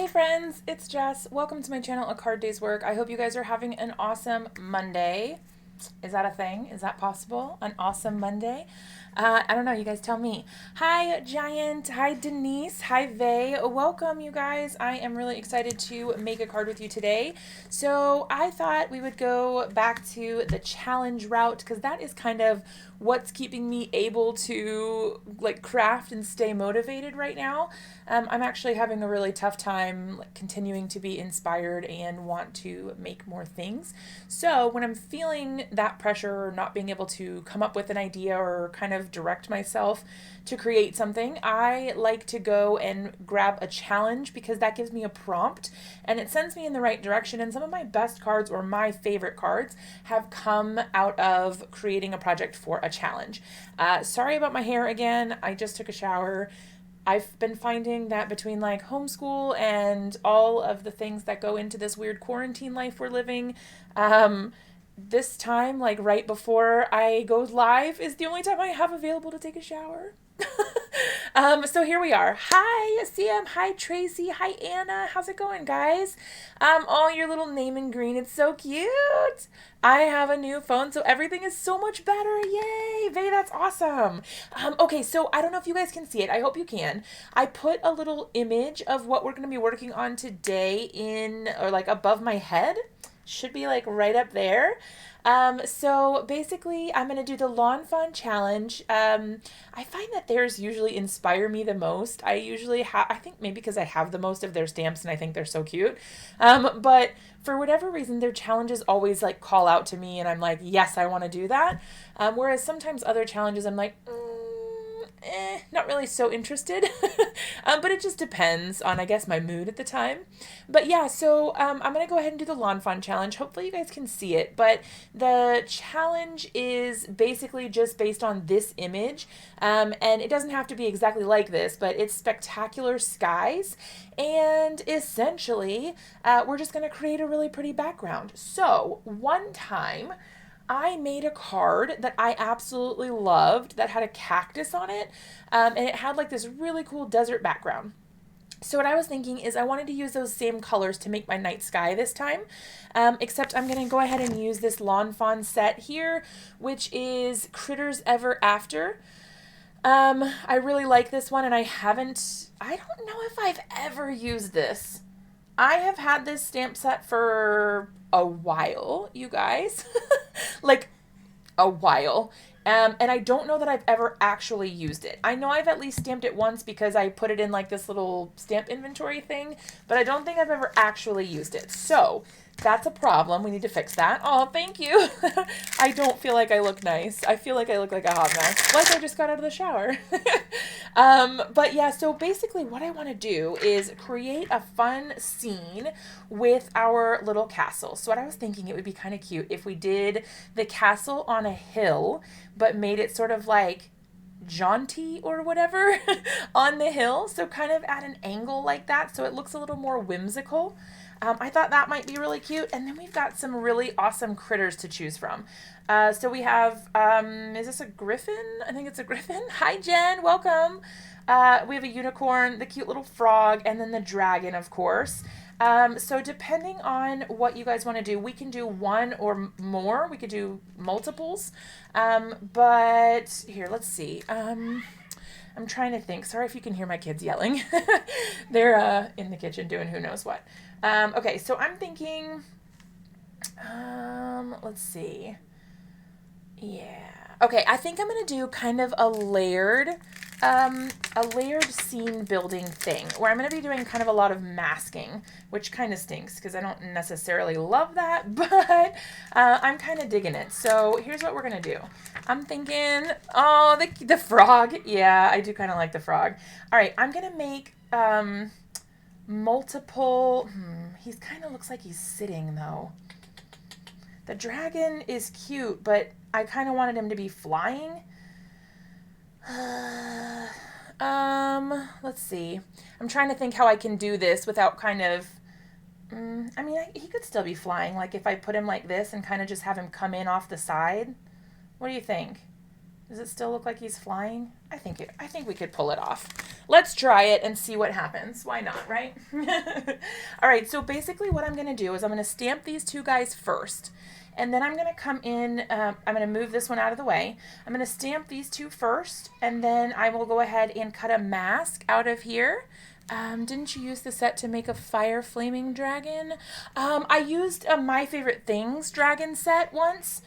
friends, it's Jess. Welcome to my channel, A Card Day's Work. I hope you guys are having an awesome Monday. Is that a thing? Is that possible? An awesome Monday? I don't know. You guys tell me. Hi, Giant. Hi, Denise. Hi, Vay. Welcome, you guys. I am really excited to make a card with you today. So I thought we would go back to the challenge route because that is kind of what's keeping me able to like craft and stay motivated right now. I'm actually having a really tough time like, continuing to be inspired and want to make more things. So when I'm feeling that pressure or not being able to come up with an idea or kind of direct myself to create something, I like to go and grab a challenge because that gives me a prompt and it sends me in the right direction. And some of my best cards or my favorite cards have come out of creating a project for a challenge. Sorry about my hair again. I just took a shower. I've been finding that between like homeschool and all of the things that go into this weird quarantine life we're living, this time, like right before I go live, is the only time I have available to take a shower. So here we are. Hi, CM. Hi, Tracy. Hi, Anna. How's it going, guys? Oh, your little name in green. It's so cute. I have a new phone, so everything is so much better. Yay, Vay, that's awesome. Okay, so I don't know if you guys can see it. I hope you can. I put a little image of what we're going to be working on today in, or like above my head. Should be like right up there. So basically, I'm going to do the Lawn Fawn Challenge. I find that theirs usually inspire me the most. I usually have, I think maybe because I have the most of their stamps and I think they're so cute. But for whatever reason, their challenges always like call out to me and I'm like, yes, I want to do that. Whereas sometimes other challenges, I'm like, not really so interested. But it just depends on, I guess, my mood at the time. But yeah, so I'm going to go ahead and do the Lawn Fawn Challenge. Hopefully you guys can see it. But the challenge is basically just based on this image. And it doesn't have to be exactly like this, but it's spectacular skies. And essentially, we're just going to create a really pretty background. So one time, I made a card that I absolutely loved that had a cactus on it, and it had like this really cool desert background. So what I was thinking is I wanted to use those same colors to make my night sky this time, except I'm going to go ahead and use this Lawn Fawn set here, which is Critters Ever After. I really like this one, and I don't know if I've ever used this. I have had this stamp set for a while, you guys. Like a while. And I don't know that I've ever actually used it. I know I've at least stamped it once because I put it in like this little stamp inventory thing, but I don't think I've ever actually used it. So that's a problem. We need to fix that. Oh, thank you. I don't feel like I look nice. I feel like I look like a hot mess, like I just got out of the shower. But yeah, so basically what I want to do is create a fun scene with our little castle. So what I was thinking, it would be kind of cute if we did the castle on a hill, but made it sort of like jaunty or whatever on the hill. So kind of at an angle like that. So it looks a little more whimsical. I thought that might be really cute. And then we've got some really awesome critters to choose from. So we have, is this a griffin? I think it's a griffin. Hi, Jen. Welcome. We have a unicorn, the cute little frog, and then the dragon, of course. So depending on what you guys want to do, we can do one or more. We could do multiples. But here, let's see. I'm trying to think. Sorry if you can hear my kids yelling. They're in the kitchen doing who knows what. Okay, so I'm thinking, let's see. Yeah. Okay, I think I'm going to do kind of a layered scene building thing where I'm going to be doing kind of a lot of masking, which kind of stinks because I don't necessarily love that, but I'm kind of digging it. So here's what we're going to do. I'm thinking, oh, the frog. Yeah, I do kind of like the frog. All right, I'm going to make multiple, he kind of looks like he's sitting though. The dragon is cute, but I kind of wanted him to be flying. Let's see. I'm trying to think how I can do this without kind of, I mean, he could still be flying. Like if I put him like this and kind of just have him come in off the side. What do you think? Does it still look like he's flying? I think we could pull it off. Let's try it and see what happens. Why not, right? All right, so basically what I'm going to do is I'm going to stamp these two guys first. And then I'm going to come in, I'm going to move this one out of the way. I'm going to stamp these two first, and then I will go ahead and cut a mask out of here. Didn't you use the set to make a fire flaming dragon? I used a My Favorite Things dragon set once.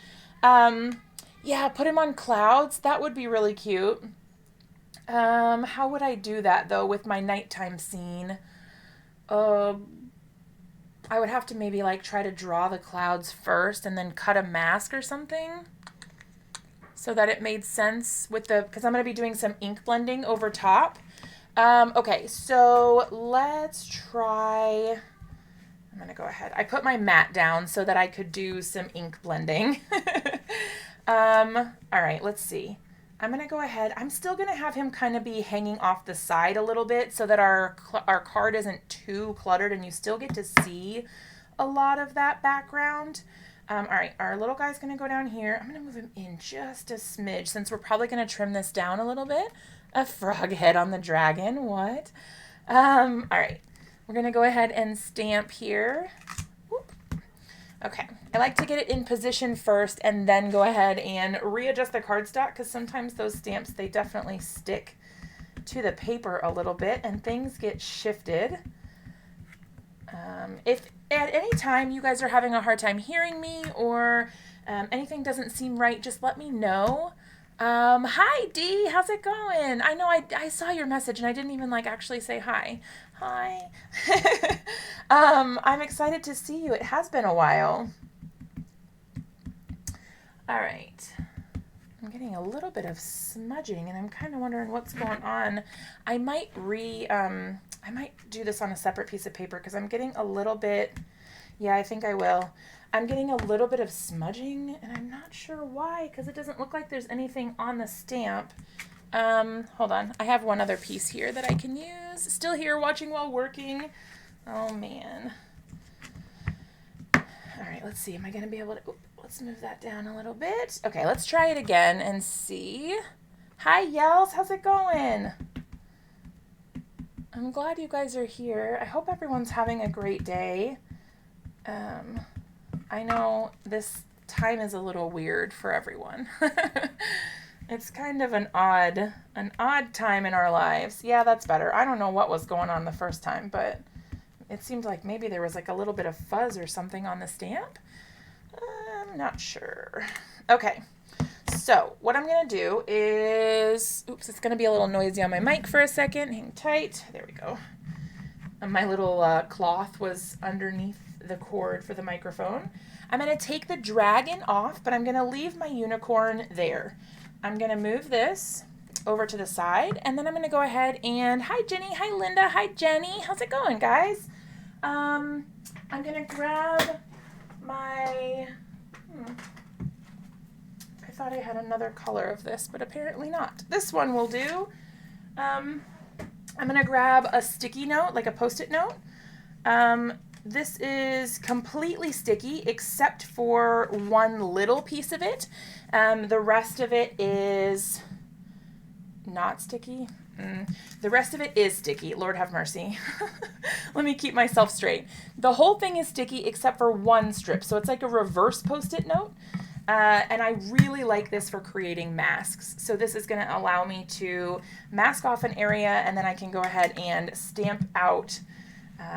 Yeah, put him on clouds. That would be really cute. How would I do that, though, with my nighttime scene? I would have to maybe, like, try to draw the clouds first and then cut a mask or something so that it made sense with the... Because I'm going to be doing some ink blending over top. Okay, so let's try... I'm going to go ahead. I put my mat down so that I could do some ink blending. All right, let's see. I'm going to go ahead. I'm still going to have him kind of be hanging off the side a little bit so that our card isn't too cluttered and you still get to see a lot of that background. All right, our little guy's going to go down here. I'm going to move him in just a smidge since we're probably going to trim this down a little bit. A frog head on the dragon. What? All right, we're going to go ahead and stamp here. Whoop. Okay, I like to get it in position first and then go ahead and readjust the cardstock because sometimes those stamps, they definitely stick to the paper a little bit and things get shifted. If at any time you guys are having a hard time hearing me or anything doesn't seem right, just let me know. Hi, Dee, how's it going? I know I saw your message and I didn't even like actually say hi. Hi. I'm excited to see you. It has been a while. All right. I'm getting a little bit of smudging and I'm kind of wondering what's going on. I might do this on a separate piece of paper because I'm getting a little bit, yeah, I think I will. I'm getting a little bit of smudging and I'm not sure why because it doesn't look like there's anything on the stamp. Hold on. I have one other piece here that I can use. Still here watching while working. Oh man. All right, let's see. Am I going to be able to, let's move that down a little bit. Okay, let's try it again and see. Hi, Yells. How's it going? I'm glad you guys are here. I hope everyone's having a great day. I know this time is a little weird for everyone. It's kind of an odd time in our lives. Yeah, that's better. I don't know what was going on the first time, but it seemed like maybe there was like a little bit of fuzz or something on the stamp. I'm not sure. Okay, so what I'm going to do is, oops, it's going to be a little noisy on my mic for a second. Hang tight. There we go. And my little cloth was underneath the cord for the microphone. I'm going to take the dragon off, but I'm going to leave my unicorn there. I'm going to move this over to the side, and then I'm going to go ahead and, hi Jenny, hi Linda, hi Jenny. How's it going, guys? I'm going to grab my, I thought I had another color of this, but apparently not. This one will do. I'm going to grab a sticky note, like a Post-it note. This is completely sticky except for one little piece of it. The rest of it is not sticky. The rest of it is sticky. Lord have mercy. Let me keep myself straight. The whole thing is sticky except for one strip. So it's like a reverse Post-it note. And I really like this for creating masks. So this is going to allow me to mask off an area and then I can go ahead and stamp out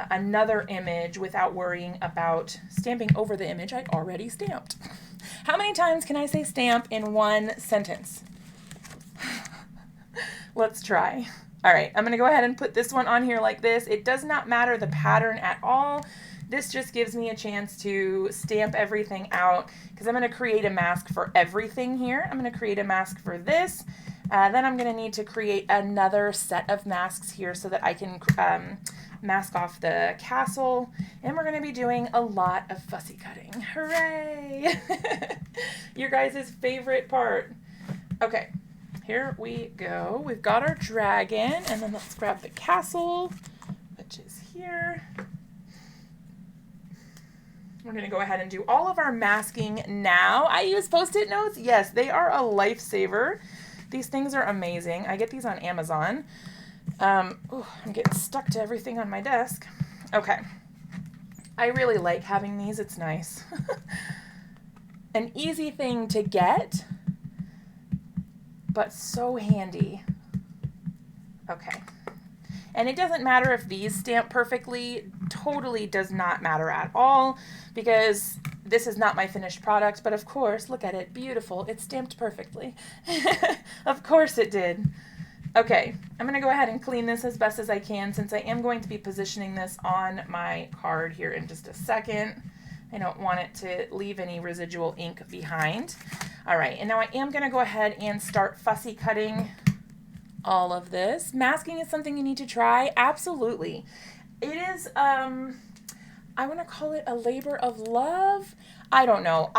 another image without worrying about stamping over the image I already stamped. How many times can I say stamp in one sentence? Let's try. All right, I'm going to go ahead and put this one on here like this. It does not matter the pattern at all. This just gives me a chance to stamp everything out because I'm going to create a mask for everything here. I'm going to create a mask for this. Then I'm going to need to create another set of masks here so that I can mask off the castle. And we're going to be doing a lot of fussy cutting. Hooray! Your guys' favorite part. Okay, here we go. We've got our dragon, and then let's grab the castle, which is here. We're going to go ahead and do all of our masking now. I use Post-it notes. Yes, they are a lifesaver. These things are amazing. I get these on Amazon. I'm getting stuck to everything on my desk. Okay. I really like having these. It's nice. An easy thing to get, but so handy. Okay. And it doesn't matter if these stamp perfectly, totally does not matter at all, because this is not my finished product, but of course, look at it, beautiful, it stamped perfectly. Of course it did. Okay, I'm gonna go ahead and clean this as best as I can, since I am going to be positioning this on my card here in just a second. I don't want it to leave any residual ink behind. All right, and now I am gonna go ahead and start fussy cutting all of this. Masking is something you need to try. Absolutely. It is, I want to call it a labor of love. I don't know.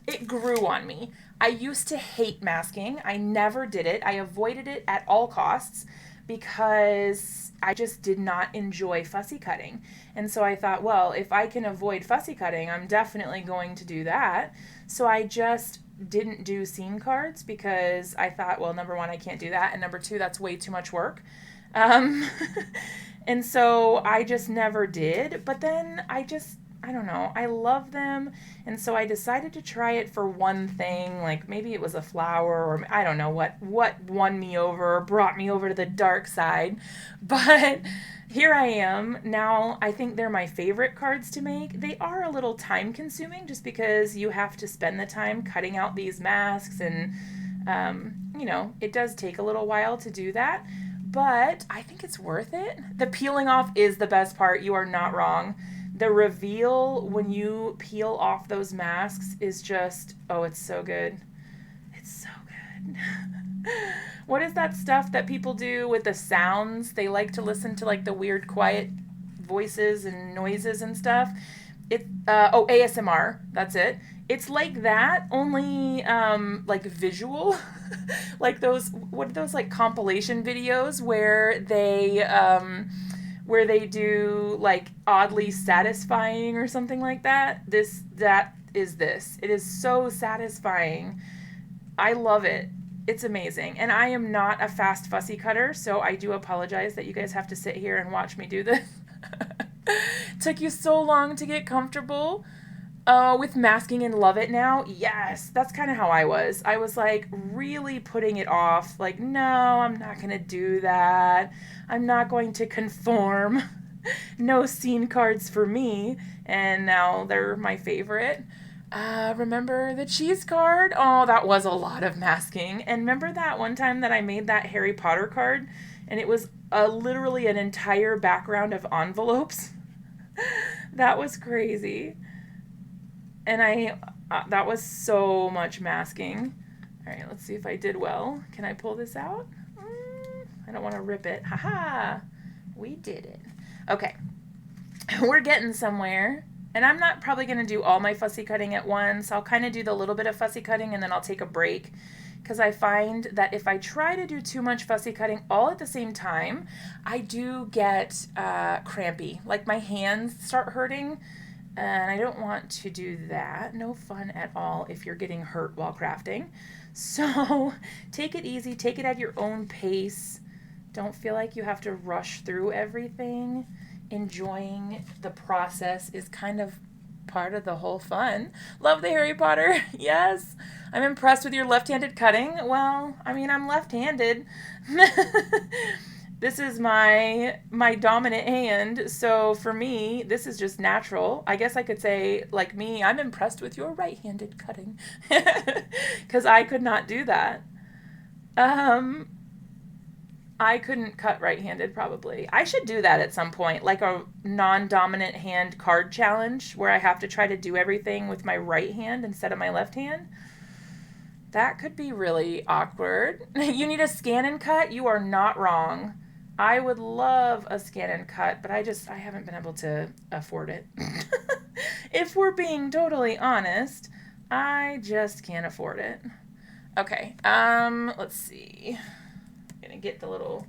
It grew on me. I used to hate masking. I never did it. I avoided it at all costs because I just did not enjoy fussy cutting. And so I thought, well, if I can avoid fussy cutting, I'm definitely going to do that. So I just didn't do scene cards because I thought, well, number one, I can't do that. And number two, that's way too much work. And so I just never did. But then I don't know, I love them. And so I decided to try it for one thing, like maybe it was a flower, or I don't know what won me over, brought me over to the dark side. But here I am. Now I think they're my favorite cards to make. They are a little time consuming just because you have to spend the time cutting out these masks, and you know, it does take a little while to do that. But I think it's worth it. The peeling off is the best part. You are not wrong. The reveal when you peel off those masks is just, oh, it's so good. It's so good. What is that stuff that people do with the sounds? They like to listen to like the weird quiet voices and noises and stuff. ASMR. That's it. It's like that, only like visual. Like those, what are those, like compilation videos where they do like oddly satisfying or something like that. That is this. It is so satisfying. I love it. It's amazing. And I am not a fast fussy cutter, so I do apologize that you guys have to sit here and watch me do this. Took you so long to get comfortable with masking and love it now. Yes, that's kind of how I was. I was like really putting it off. Like, no, I'm not going to do that. I'm not going to conform. No scene cards for me. And now they're my favorite. Remember the cheese card? Oh, that was a lot of masking. And remember that one time that I made that Harry Potter card? And it was literally an entire background of envelopes. That was crazy. And that was so much masking. All right, let's see if I did well. Can I pull this out? I don't want to rip it. Haha, we did it. Okay, we're getting somewhere. And I'm not probably going to do all my fussy cutting at once. I'll kind of do the little bit of fussy cutting and then I'll take a break. Because I find that if I try to do too much fussy cutting all at the same time, I do get crampy. Like my hands start hurting. And I don't want to do that. No fun at all if you're getting hurt while crafting. So take it easy. Take it at your own pace. Don't feel like you have to rush through everything. Enjoying the process is kind of part of the whole fun. Love the Harry Potter. Yes. I'm impressed with your left-handed cutting. Well, I mean, I'm left-handed. This is my dominant hand, so for me, this is just natural. I guess I could say, like me, I'm impressed with your right-handed cutting, because I could not do that. I couldn't cut right-handed, probably. I should do that at some point, like a non-dominant hand card challenge, where I have to try to do everything with my right hand instead of my left hand. That could be really awkward. You need a scan and cut? You are not wrong. I would love a scan and cut, but I haven't been able to afford it. If we're being totally honest, I just can't afford it. Okay, let's see. I'm gonna get the little,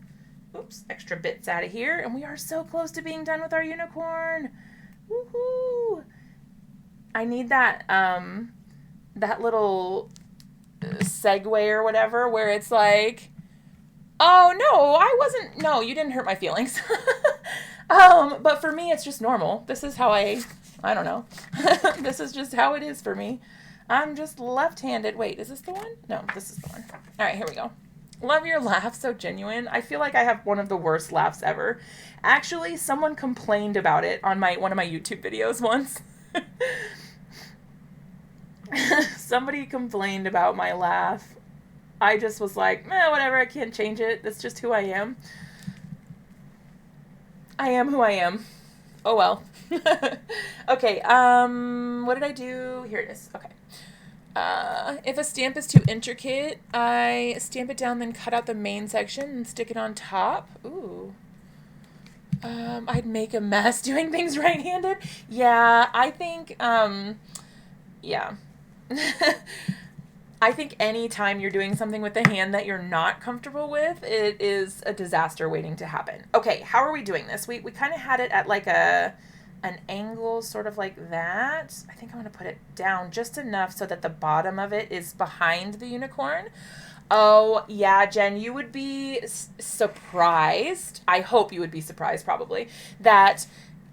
extra bits out of here, and we are so close to being done with our unicorn. Woohoo! need that little segue or whatever where it's like, oh no, you didn't hurt my feelings. But for me, it's just normal. This is how I don't know. This is just how it is for me. I'm just left-handed. Wait, is this the one? No, this is the one. All right, here we go. Love your laugh, so genuine. I feel like I have one of the worst laughs ever. Actually, someone complained about it on one of my YouTube videos once. Somebody complained about my laugh. I just was like, whatever, I can't change it. That's just who I am. I am who I am. Oh well. Okay, what did I do? Here it is. Okay. If a stamp is too intricate, I stamp it down, then cut out the main section and stick it on top. Ooh. I'd make a mess doing things right-handed. Yeah, I think, yeah. I think any time you're doing something with the hand that you're not comfortable with, it is a disaster waiting to happen. Okay, how are we doing this? We kind of had it at like an angle, sort of like that. I think I'm going to put it down just enough so that the bottom of it is behind the unicorn. Oh, yeah, Jen, you would be surprised. I hope you would be surprised, probably, that,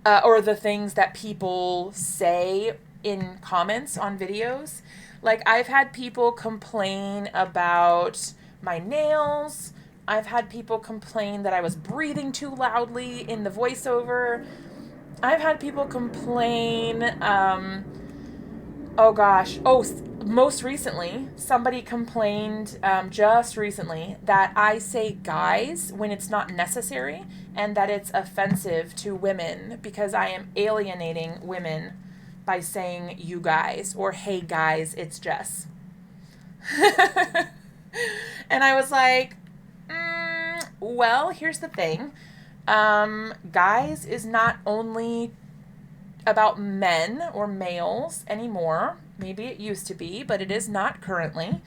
or the things that people say in comments on videos. Like, I've had people complain about my nails. I've had people complain that I was breathing too loudly in the voiceover. I've had people complain, most recently, somebody complained just recently that I say guys when it's not necessary and that it's offensive to women because I am alienating women by saying you guys or hey guys, it's Jess. And I was like, well, here's the thing. Guys is not only about men or males anymore. Maybe it used to be, but it is not currently.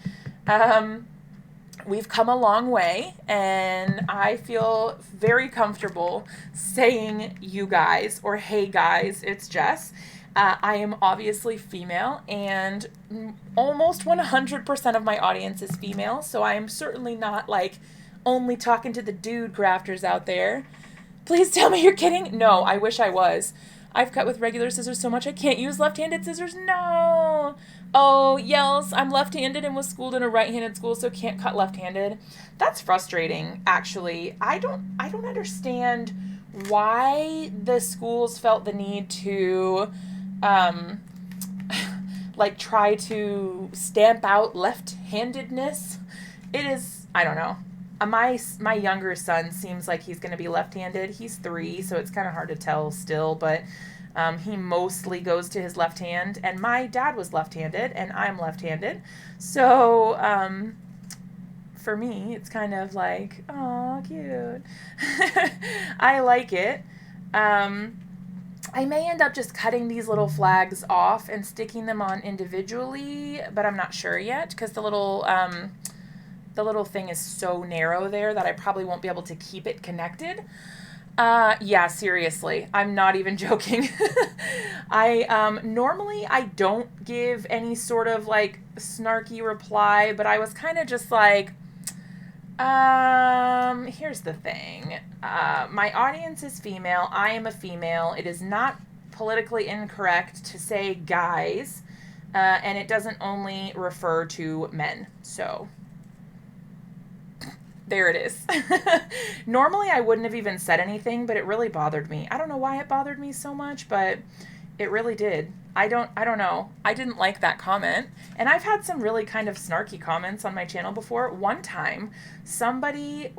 We've come a long way, and I feel very comfortable saying you guys or hey guys, it's Jess. I am obviously female, and almost 100% of my audience is female, so I am certainly not like only talking to the dude crafters out there. Please tell me you're kidding. No, I wish I was. I've cut with regular scissors so much I can't use left-handed scissors. No. Oh, yells. I'm left-handed and was schooled in a right-handed school, so can't cut left-handed. That's frustrating, actually. I don't understand why the schools felt the need to like try to stamp out left-handedness. It is, I don't know. My younger son seems like he's going to be left-handed. He's 3, so it's kind of hard to tell still, but he mostly goes to his left hand. And my dad was left-handed, and I'm left-handed. So for me, it's kind of like, oh, cute. I like it. I may end up just cutting these little flags off and sticking them on individually, but I'm not sure yet because the little thing is so narrow there that I probably won't be able to keep it connected. Yeah, seriously, I'm not even joking. Normally I don't give any sort of like snarky reply, but I was kind of just like, here's the thing. My audience is female. I am a female. It is not politically incorrect to say guys, and it doesn't only refer to men. So there it is. Normally I wouldn't have even said anything, but it really bothered me. I don't know why it bothered me so much, but it really did. I don't know. I didn't like that comment. And I've had some really kind of snarky comments on my channel before. One time, somebody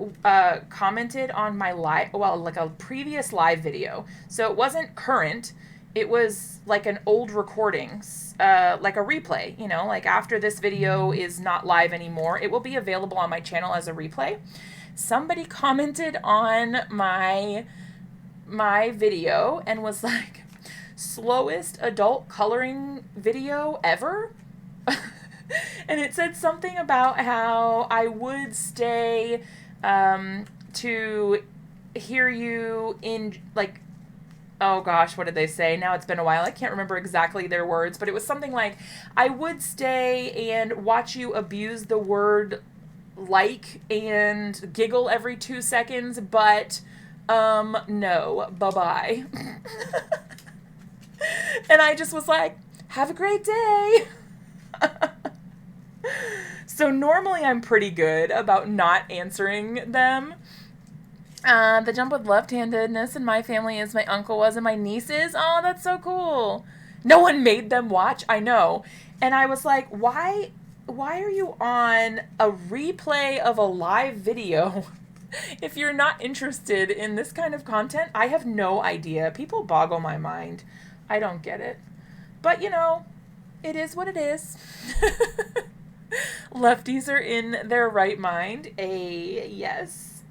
commented on my like a previous live video. So it wasn't current. It was like an old recording, like a replay, you know, like after this video is not live anymore, it will be available on my channel as a replay. Somebody commented on my video and was like, slowest adult coloring video ever? And it said something about how I would stay to hear you in, like, Oh gosh, what did they say? Now it's been a while. I can't remember exactly their words, but it was something like, I would stay and watch you abuse the word like and giggle every 2 seconds, but no, bye-bye. And I just was like, have a great day. So normally I'm pretty good about not answering them. The jump with left-handedness in my family is my uncle was and my nieces. Oh, that's so cool. No one made them watch. I know. And I was like, why are you on a replay of a live video if you're not interested in this kind of content? I have no idea. People boggle my mind. I don't get it. But, it is what it is. Lefties are in their right mind. Yes.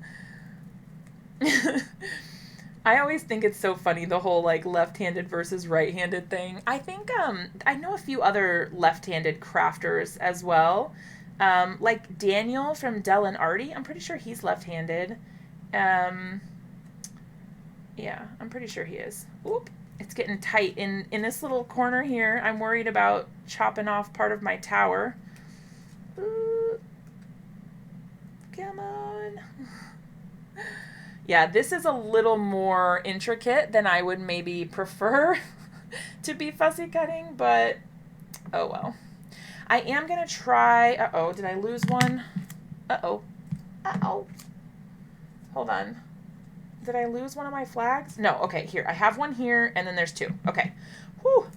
I always think it's so funny, the whole like left-handed versus right-handed thing. I think I know a few other left-handed crafters as well. Like Daniel from Del and Artie. I'm pretty sure he's left-handed. Yeah, I'm pretty sure he is. Oop, it's getting tight in this little corner here. I'm worried about chopping off part of my tower. Ooh. Come on. Yeah, this is a little more intricate than I would maybe prefer to be fussy cutting, but oh well. I am going to try... Uh-oh, did I lose one? Uh-oh. Uh-oh. Hold on. Did I lose one of my flags? No, okay, here. I have one here, and then there's two. Okay. Whew.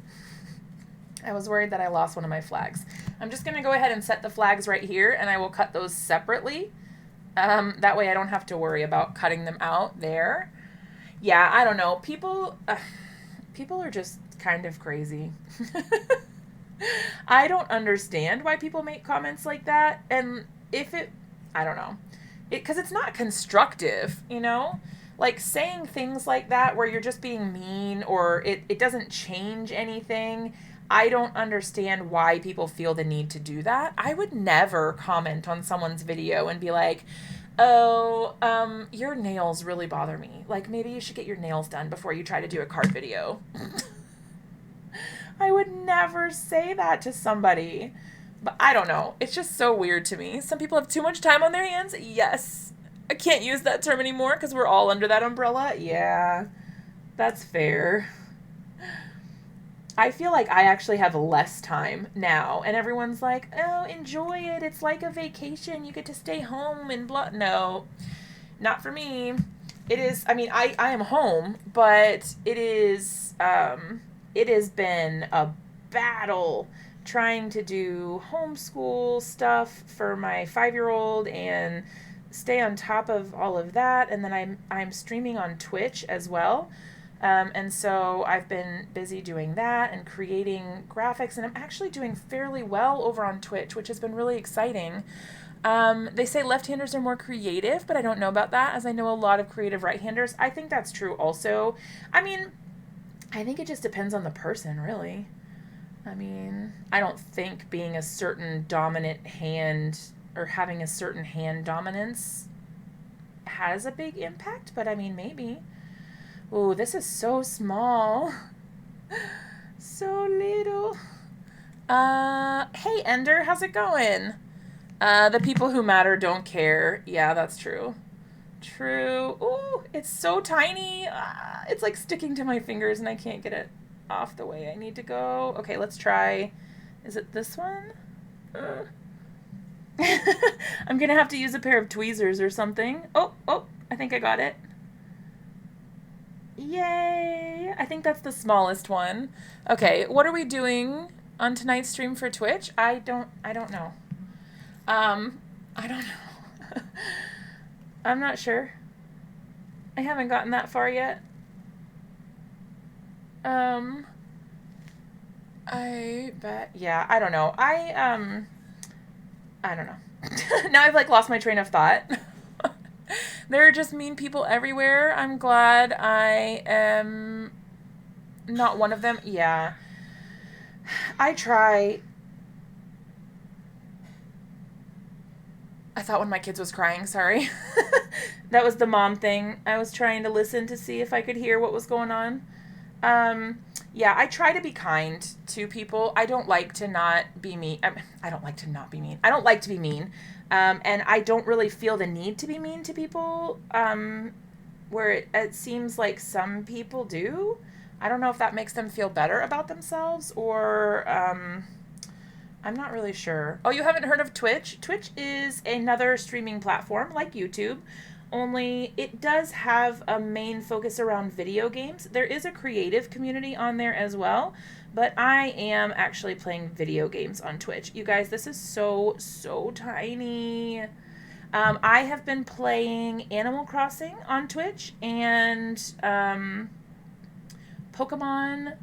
I was worried that I lost one of my flags. I'm just going to go ahead and set the flags right here, and I will cut those separately. That way I don't have to worry about cutting them out there. Yeah, I don't know. People are just kind of crazy. I don't understand why people make comments like that. And I don't know. Because it's not constructive, Like saying things like that where you're just being mean or it doesn't change anything. I don't understand why people feel the need to do that. I would never comment on someone's video and be like, oh, your nails really bother me. Like, maybe you should get your nails done before you try to do a card video. I would never say that to somebody. But I don't know. It's just so weird to me. Some people have too much time on their hands. Yes. I can't use that term anymore because we're all under that umbrella. Yeah, that's fair. I feel like I actually have less time now, and everyone's like, oh, enjoy it. It's like a vacation. You get to stay home and blah. No, not for me. It is, I am home, but it has been a battle trying to do homeschool stuff for my 5-year-old and stay on top of all of that. And then I'm streaming on Twitch as well. And so I've been busy doing that and creating graphics, and I'm actually doing fairly well over on Twitch, which has been really exciting. They say left-handers are more creative, but I don't know about that, as I know a lot of creative right-handers. I think that's true also. I think it just depends on the person, really. I don't think being a certain dominant hand or having a certain hand dominance has a big impact, but maybe. Ooh, this is so small. So little. Hey, Ender, how's it going? The people who matter don't care. Yeah, that's true. True. Ooh, it's so tiny. It's like sticking to my fingers and I can't get it off the way I need to go. Okay, let's try. Is it this one? I'm gonna have to use a pair of tweezers or something. Oh, I think I got it. Yay! I think that's the smallest one. Okay, what are we doing on tonight's stream for Twitch? I don't know. I don't know. I'm not sure. I haven't gotten that far yet. I bet. Yeah, I don't know. I don't know. Now I've lost my train of thought. There are just mean people everywhere. I'm glad I am not one of them. Yeah. I try. I thought one of my kids was crying. Sorry. That was the mom thing. I was trying to listen to see if I could hear what was going on. Yeah, I try to be kind to people. I don't like to not be mean. I don't like to not be mean. I don't like to be mean. And I don't really feel the need to be mean to people, where it seems like some people do. I don't know if that makes them feel better about themselves or I'm not really sure. Oh, you haven't heard of Twitch? Twitch is another streaming platform like YouTube, only it does have a main focus around video games. There is a creative community on there as well, but I am actually playing video games on Twitch. You guys, this is so tiny. I have been playing Animal Crossing on Twitch and Pokemon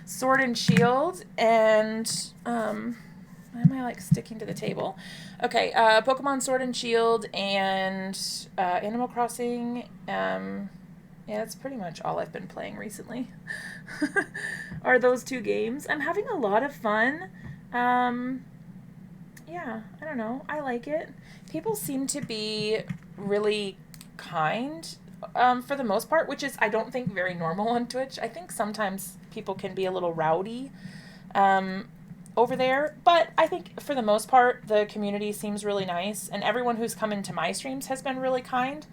Sword and Shield and why am I like sticking to the table? Okay, Pokemon Sword and Shield and Animal Crossing. Yeah, that's pretty much all I've been playing recently. Are those two games? I'm having a lot of fun. Yeah, I don't know. I like it. People seem to be really kind for the most part, which is, I don't think, very normal on Twitch. I think sometimes people can be a little rowdy over there, but I think for the most part, the community seems really nice, and everyone who's come into my streams has been really kind.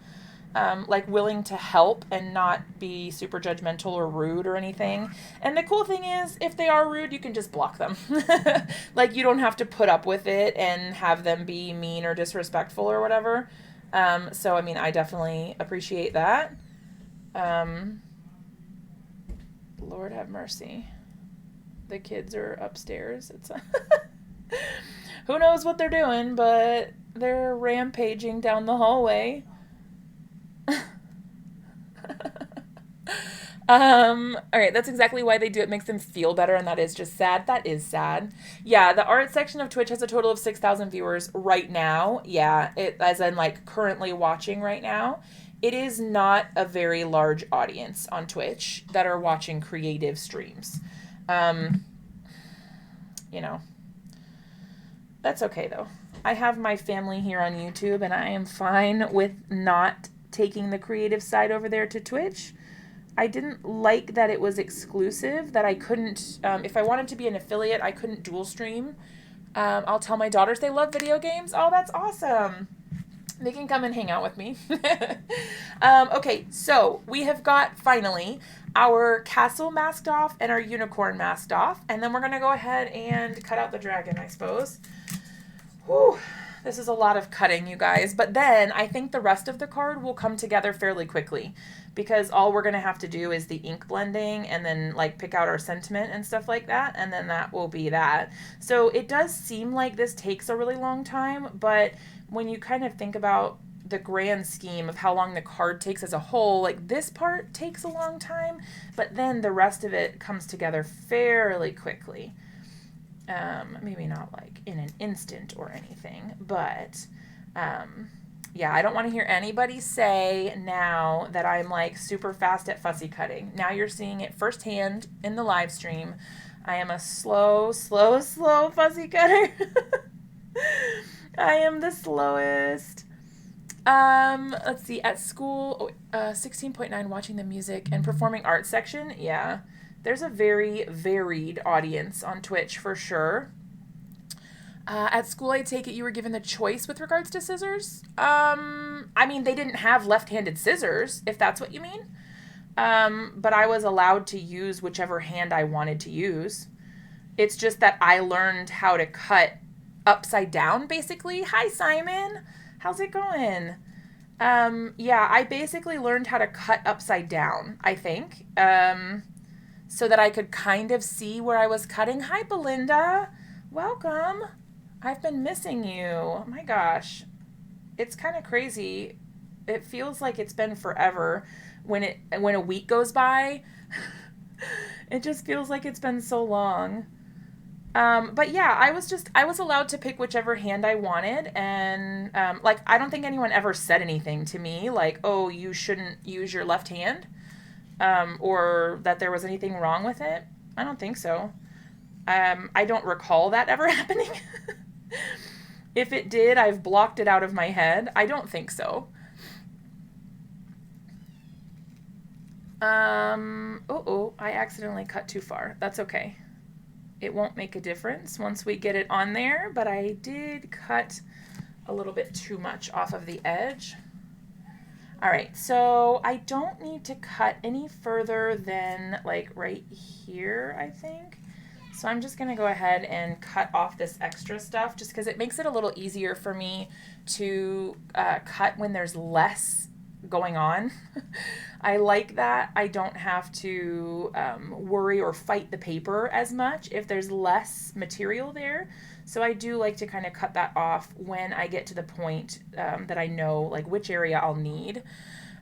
Like willing to help and not be super judgmental or rude or anything. And the cool thing is, if they are rude, you can just block them. Like, you don't have to put up with it and have them be mean or disrespectful or whatever. So, I mean, I definitely appreciate that. Lord have mercy. The kids are upstairs. It's who knows what they're doing, but they're rampaging down the hallway. All right, that's exactly why they do it. Makes them feel better, and that is just sad. That is sad. Yeah, the art section of Twitch has a total of 6,000 viewers right now. Yeah, it as in like currently watching right now. It is not a very large audience on Twitch that are watching creative streams. You know, that's okay though. I have my family here on YouTube, and I am fine with not taking the creative side over there to Twitch. I didn't like that it was exclusive, that I couldn't, if I wanted to be an affiliate, I couldn't dual stream. I'll tell my daughters they love video games. Oh, that's awesome. They can come and hang out with me. Okay, so we have got, finally, our castle masked off and our unicorn masked off. And then we're going to go ahead and cut out the dragon, I suppose. Whew. This is a lot of cutting, you guys. But then I think the rest of the card will come together fairly quickly, because all we're going to have to do is the ink blending and then like pick out our sentiment and stuff like that. And then that will be that. So it does seem like this takes a really long time, but when you kind of think about the grand scheme of how long the card takes as a whole, like this part takes a long time, but then the rest of it comes together fairly quickly. Maybe not like in an instant or anything, but yeah, I don't want to hear anybody say now that I'm like super fast at fussy cutting. Now you're seeing it firsthand in the live stream. I am a slow fussy cutter. I am the slowest. Let's see, at school, 16.9 watching the music and performing arts section. Yeah. There's a very varied audience on Twitch for sure. At school, I take it you were given the choice with regards to scissors. I mean, they didn't have left-handed scissors, if that's what you mean. But I was allowed to use whichever hand I wanted to use. It's just that I learned how to cut upside down, basically. Hi, Simon. How's it going? Yeah, I basically learned how to cut upside down, I think. So that I could kind of see where I was cutting. Hi, Belinda. Welcome. I've been missing you. Oh my gosh. It's kind of crazy. It feels like it's been forever when a week goes by. It just feels like it's been so long. But yeah, I was allowed to pick whichever hand I wanted, and like I don't think anyone ever said anything to me like, "Oh, you shouldn't use your left hand." Or that there was anything wrong with it. I don't think so. I don't recall that ever happening. If it did, I've blocked it out of my head. I don't think so. I accidentally cut too far. That's okay. It won't make a difference once we get it on there, but I did cut a little bit too much off of the edge. All right, so I don't need to cut any further than like right here, I think. So I'm just gonna go ahead and cut off this extra stuff just because it makes it a little easier for me to cut when there's less going on. I like that. I don't have to worry or fight the paper as much if there's less material there. So I do like to kind of cut that off when I get to the point that I know like which area I'll need.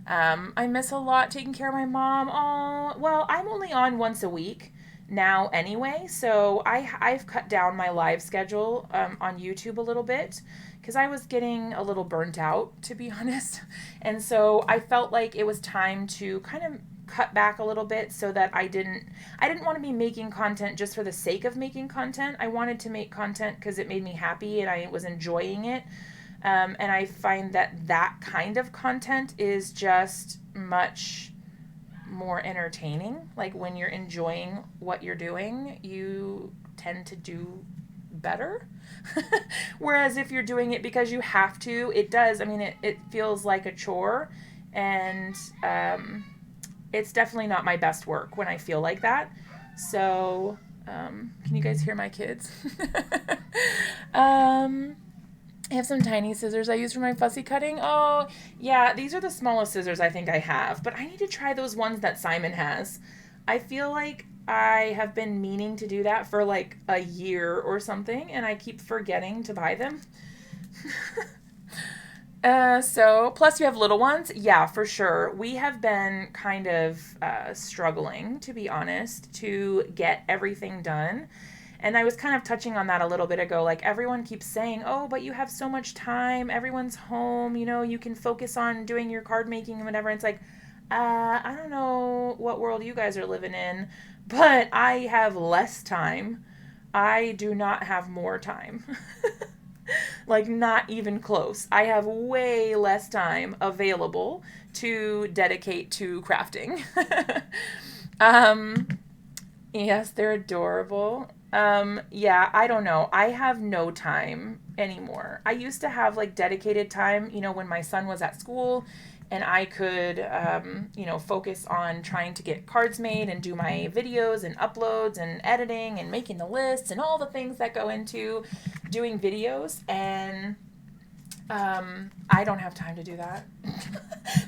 I miss a lot taking care of my mom. Oh, well, I'm only on once a week now anyway, so I've cut down my live schedule on YouTube a little bit because I was getting a little burnt out, to be honest. And so I felt like it was time to kind of cut back a little bit so that I didn't want to be making content just for the sake of making content. I wanted to make content because it made me happy and I was enjoying it. And I find that kind of content is just much more entertaining. Like when you're enjoying what you're doing, you tend to do better. Whereas if you're doing it because you have to, it does. I mean, it feels like a chore, and it's definitely not my best work when I feel like that. So, can you guys hear my kids? I have some tiny scissors I use for my fussy cutting. Oh, yeah, these are the smallest scissors I think I have, but I need to try those ones that Simon has. I feel like I have been meaning to do that for like a year or something, and I keep forgetting to buy them. So, plus you have little ones. Yeah, for sure. We have been kind of struggling, to be honest, to get everything done. And I was kind of touching on that a little bit ago. Like everyone keeps saying, oh, but you have so much time. Everyone's home. You know, you can focus on doing your card making and whatever. And it's like, I don't know what world you guys are living in, but I have less time. I do not have more time. Like, not even close. I have way less time available to dedicate to crafting. Yes, they're adorable. Yeah, I don't know. I have no time anymore. I used to have like dedicated time, you know, when my son was at school and I could, focus on trying to get cards made and do my videos and uploads and editing and making the lists and all the things that go into doing videos. And I don't have time to do that.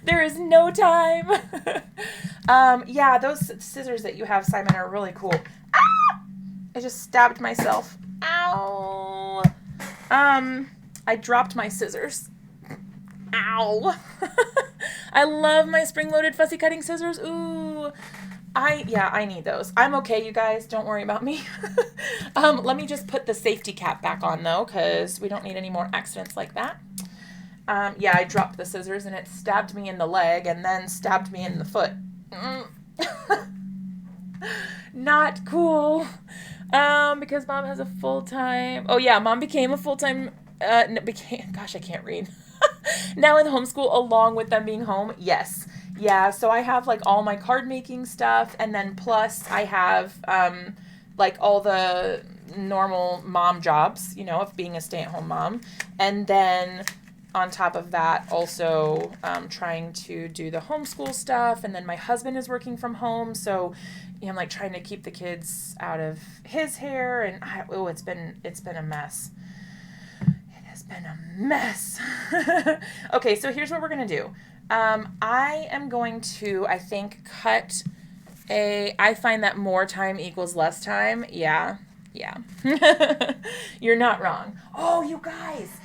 There is no time. Yeah, those scissors that you have, Simon, are really cool. Ah! I just stabbed myself. Ow. I dropped my scissors. Ow. I love my spring-loaded fussy cutting scissors. Ooh. I need those. I'm okay, you guys. Don't worry about me. Let me just put the safety cap back on, though, because we don't need any more accidents like that. Yeah, I dropped the scissors, and it stabbed me in the leg and then stabbed me in the foot. Not cool. Because mom has a full-time... Oh, yeah, mom became a full-time... Gosh, I can't read. Now in homeschool, along with them being home, yes. Yeah, so I have, like, all my card-making stuff, and then plus I have, like, all the normal mom jobs, you know, of being a stay-at-home mom. And then on top of that, also trying to do the homeschool stuff, and then my husband is working from home, so I'm like trying to keep the kids out of his hair, and it's been a mess. It has been a mess. Okay, so here's what we're gonna do. I am going to, I think, cut I find that more time equals less time. Yeah. You're not wrong. Oh, you guys.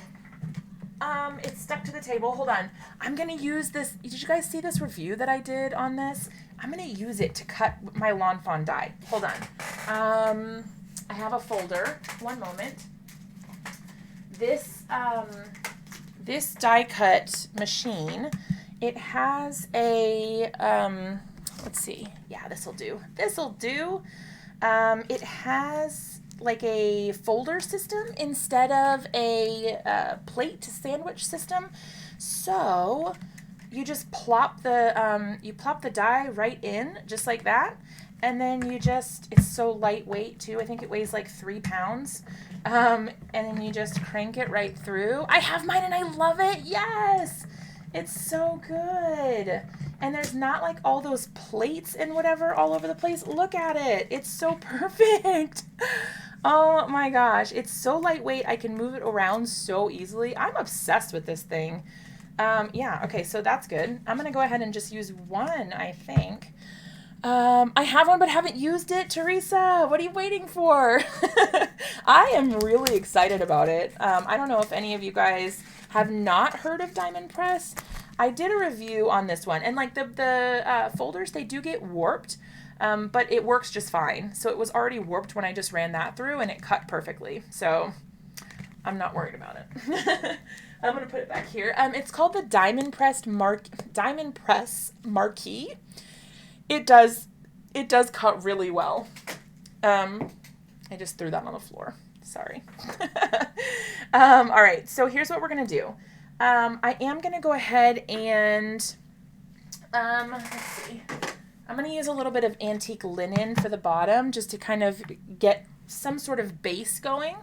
It's stuck to the table. Hold on. I'm going to use this. Did you guys see this review that I did on this? I'm going to use it to cut my Lawn Fawn die. Hold on. I have a folder. One moment. This die cut machine, it has a, let's see. Yeah, this'll do. It has like a folder system instead of a plate sandwich system. So you just plop the dye right in just like that. And then it's so lightweight too. I think it weighs like 3 pounds. And then you just crank it right through. I have mine and I love it. Yes. It's so good. And there's not like all those plates and whatever all over the place. Look at it. It's so perfect. Oh my gosh. It's so lightweight. I can move it around so easily. I'm obsessed with this thing. Yeah. Okay. So that's good. I'm going to go ahead and just use one, I think. I have one but haven't used it. Teresa, what are you waiting for? I am really excited about it. I don't know if any of you guys have not heard of Diamond Press. I did a review on this one, and like the folders, they do get warped, but it works just fine. So it was already warped when I just ran that through, and it cut perfectly. So I'm not worried about it. I'm gonna put it back here. It's called the Diamond Press Marquee. It does cut really well. I just threw that on the floor. Sorry. All right, so here's what we're going to do. I am going to go ahead and, let's see. I'm going to use a little bit of antique linen for the bottom just to kind of get some sort of base going.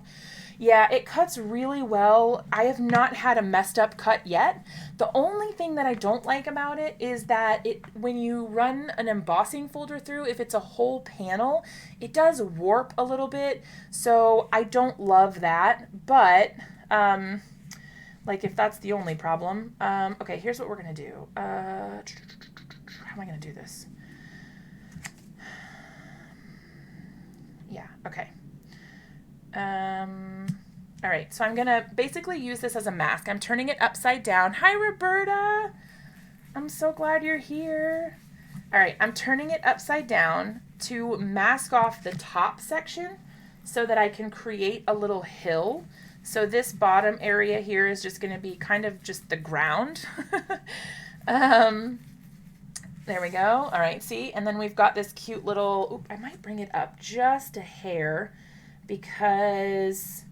Yeah, it cuts really well. I have not had a messed up cut yet. The only thing that I don't like about it is that when you run an embossing folder through, if it's a whole panel, it does warp a little bit. So I don't love that, but like if that's the only problem. Okay, here's what we're gonna do. How am I gonna do this? Yeah, okay. All right, so I'm going to basically use this as a mask. I'm turning it upside down. Hi, Roberta. I'm so glad you're here. All right, I'm turning it upside down to mask off the top section so that I can create a little hill. So this bottom area here is just going to be kind of just the ground. There we go. All right, see? And then we've got this cute little, I might bring it up just a hair, because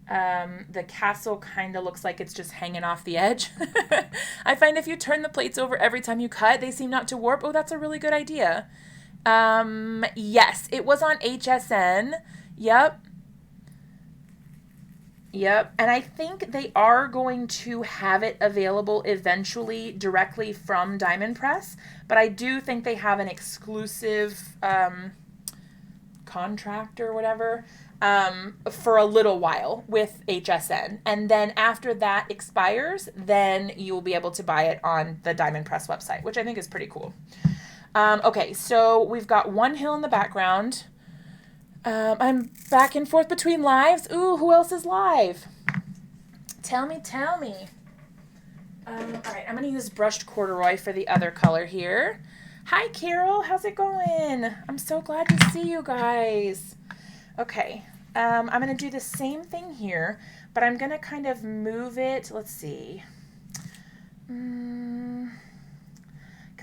the castle kind of looks like it's just hanging off the edge. I find if you turn the plates over every time you cut, they seem not to warp. Oh, that's a really good idea. Yes, it was on HSN. Yep. And I think they are going to have it available eventually directly from Diamond Press, but I do think they have an exclusive contract or whatever for a little while with HSN. And then after that expires, then you'll be able to buy it on the Diamond Press website, which I think is pretty cool. Okay, so we've got one hill in the background. I'm back and forth between lives. Ooh, who else is live? Tell me. All right, I'm going to use brushed corduroy for the other color here. Hi, Carol. How's it going? I'm so glad to see you guys. Okay, I'm going to do the same thing here, but I'm going to kind of move it. Let's see. Because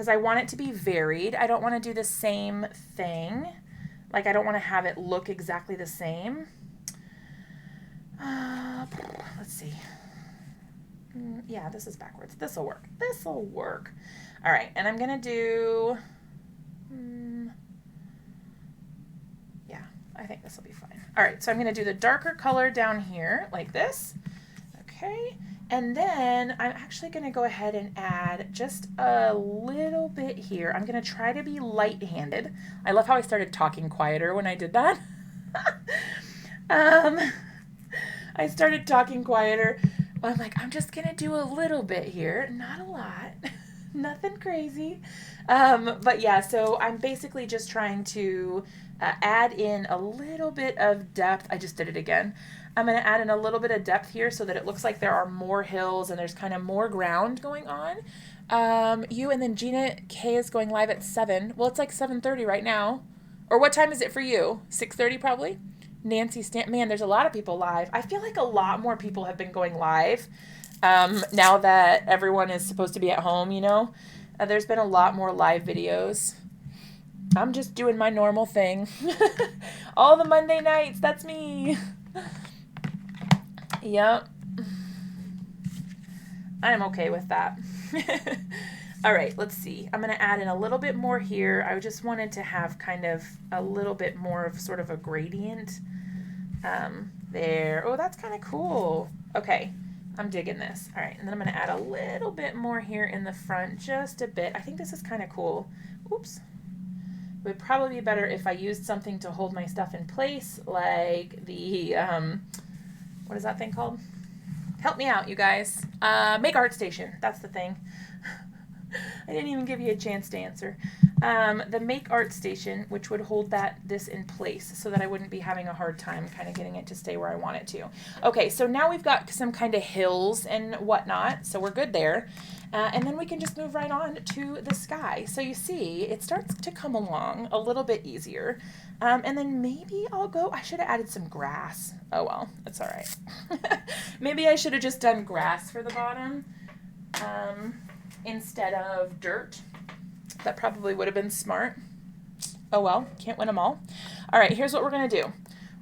I want it to be varied. I don't want to do the same thing. Like, I don't want to have it look exactly the same. Let's see. Yeah, this is backwards. This'll work. All right, and I'm going to do... yeah, I think this will be fine. All right, so I'm going to do the darker color down here, like this. Okay, and then I'm actually going to go ahead and add just a little bit here. I'm going to try to be light-handed. I love how I started talking quieter when I did that. I started talking quieter. I'm like, I'm just going to do a little bit here, not a lot. Nothing crazy. But yeah, so I'm basically just trying to add in a little bit of depth. I just did it again. I'm going to add in a little bit of depth here so that it looks like there are more hills and there's kind of more ground going on. And then Gina K is going live at 7. Well, it's like 7:30 right now. Or what time is it for you? 6:30 probably? Nancy man, there's a lot of people live. I feel like a lot more people have been going live now that everyone is supposed to be at home, you know. There's been a lot more live videos. I'm just doing my normal thing. All the Monday nights, that's me. Yep. I'm okay with that. All right, let's see. I'm going to add in a little bit more here. I just wanted to have kind of a little bit more of sort of a gradient there. Oh, that's kind of cool. Okay, I'm digging this. All right, and then I'm going to add a little bit more here in the front, just a bit. I think this is kind of cool. Oops. It would probably be better if I used something to hold my stuff in place, like the, what is that thing called? Help me out, you guys. Make Art Station. That's the thing. I didn't even give you a chance to answer. The Make Art Station, which would hold this in place so that I wouldn't be having a hard time kind of getting it to stay where I want it to. Okay, so now we've got some kind of hills and whatnot, so we're good there. And then we can just move right on to the sky. So you see, it starts to come along a little bit easier. And then maybe I should have added some grass. Oh well, that's all right. Maybe I should have just done grass for the bottom instead of dirt. That probably would have been smart. Oh well, can't win them all. All right, here's what we're gonna do.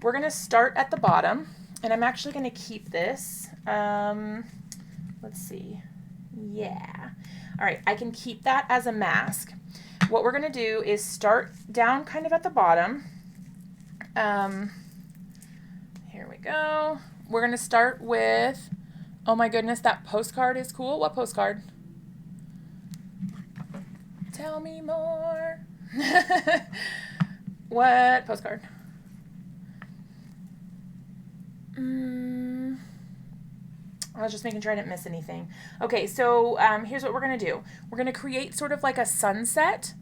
We're gonna start at the bottom, and I'm actually gonna keep this. Let's see. Yeah. All right, I can keep that as a mask. What we're going to do is start down kind of at the bottom. Here we go. We're going to start with, oh my goodness, that postcard is cool. What postcard? Tell me more. What postcard? I was just making sure I didn't miss anything. Okay, so here's what we're going to do. We're going to create sort of like a sunset.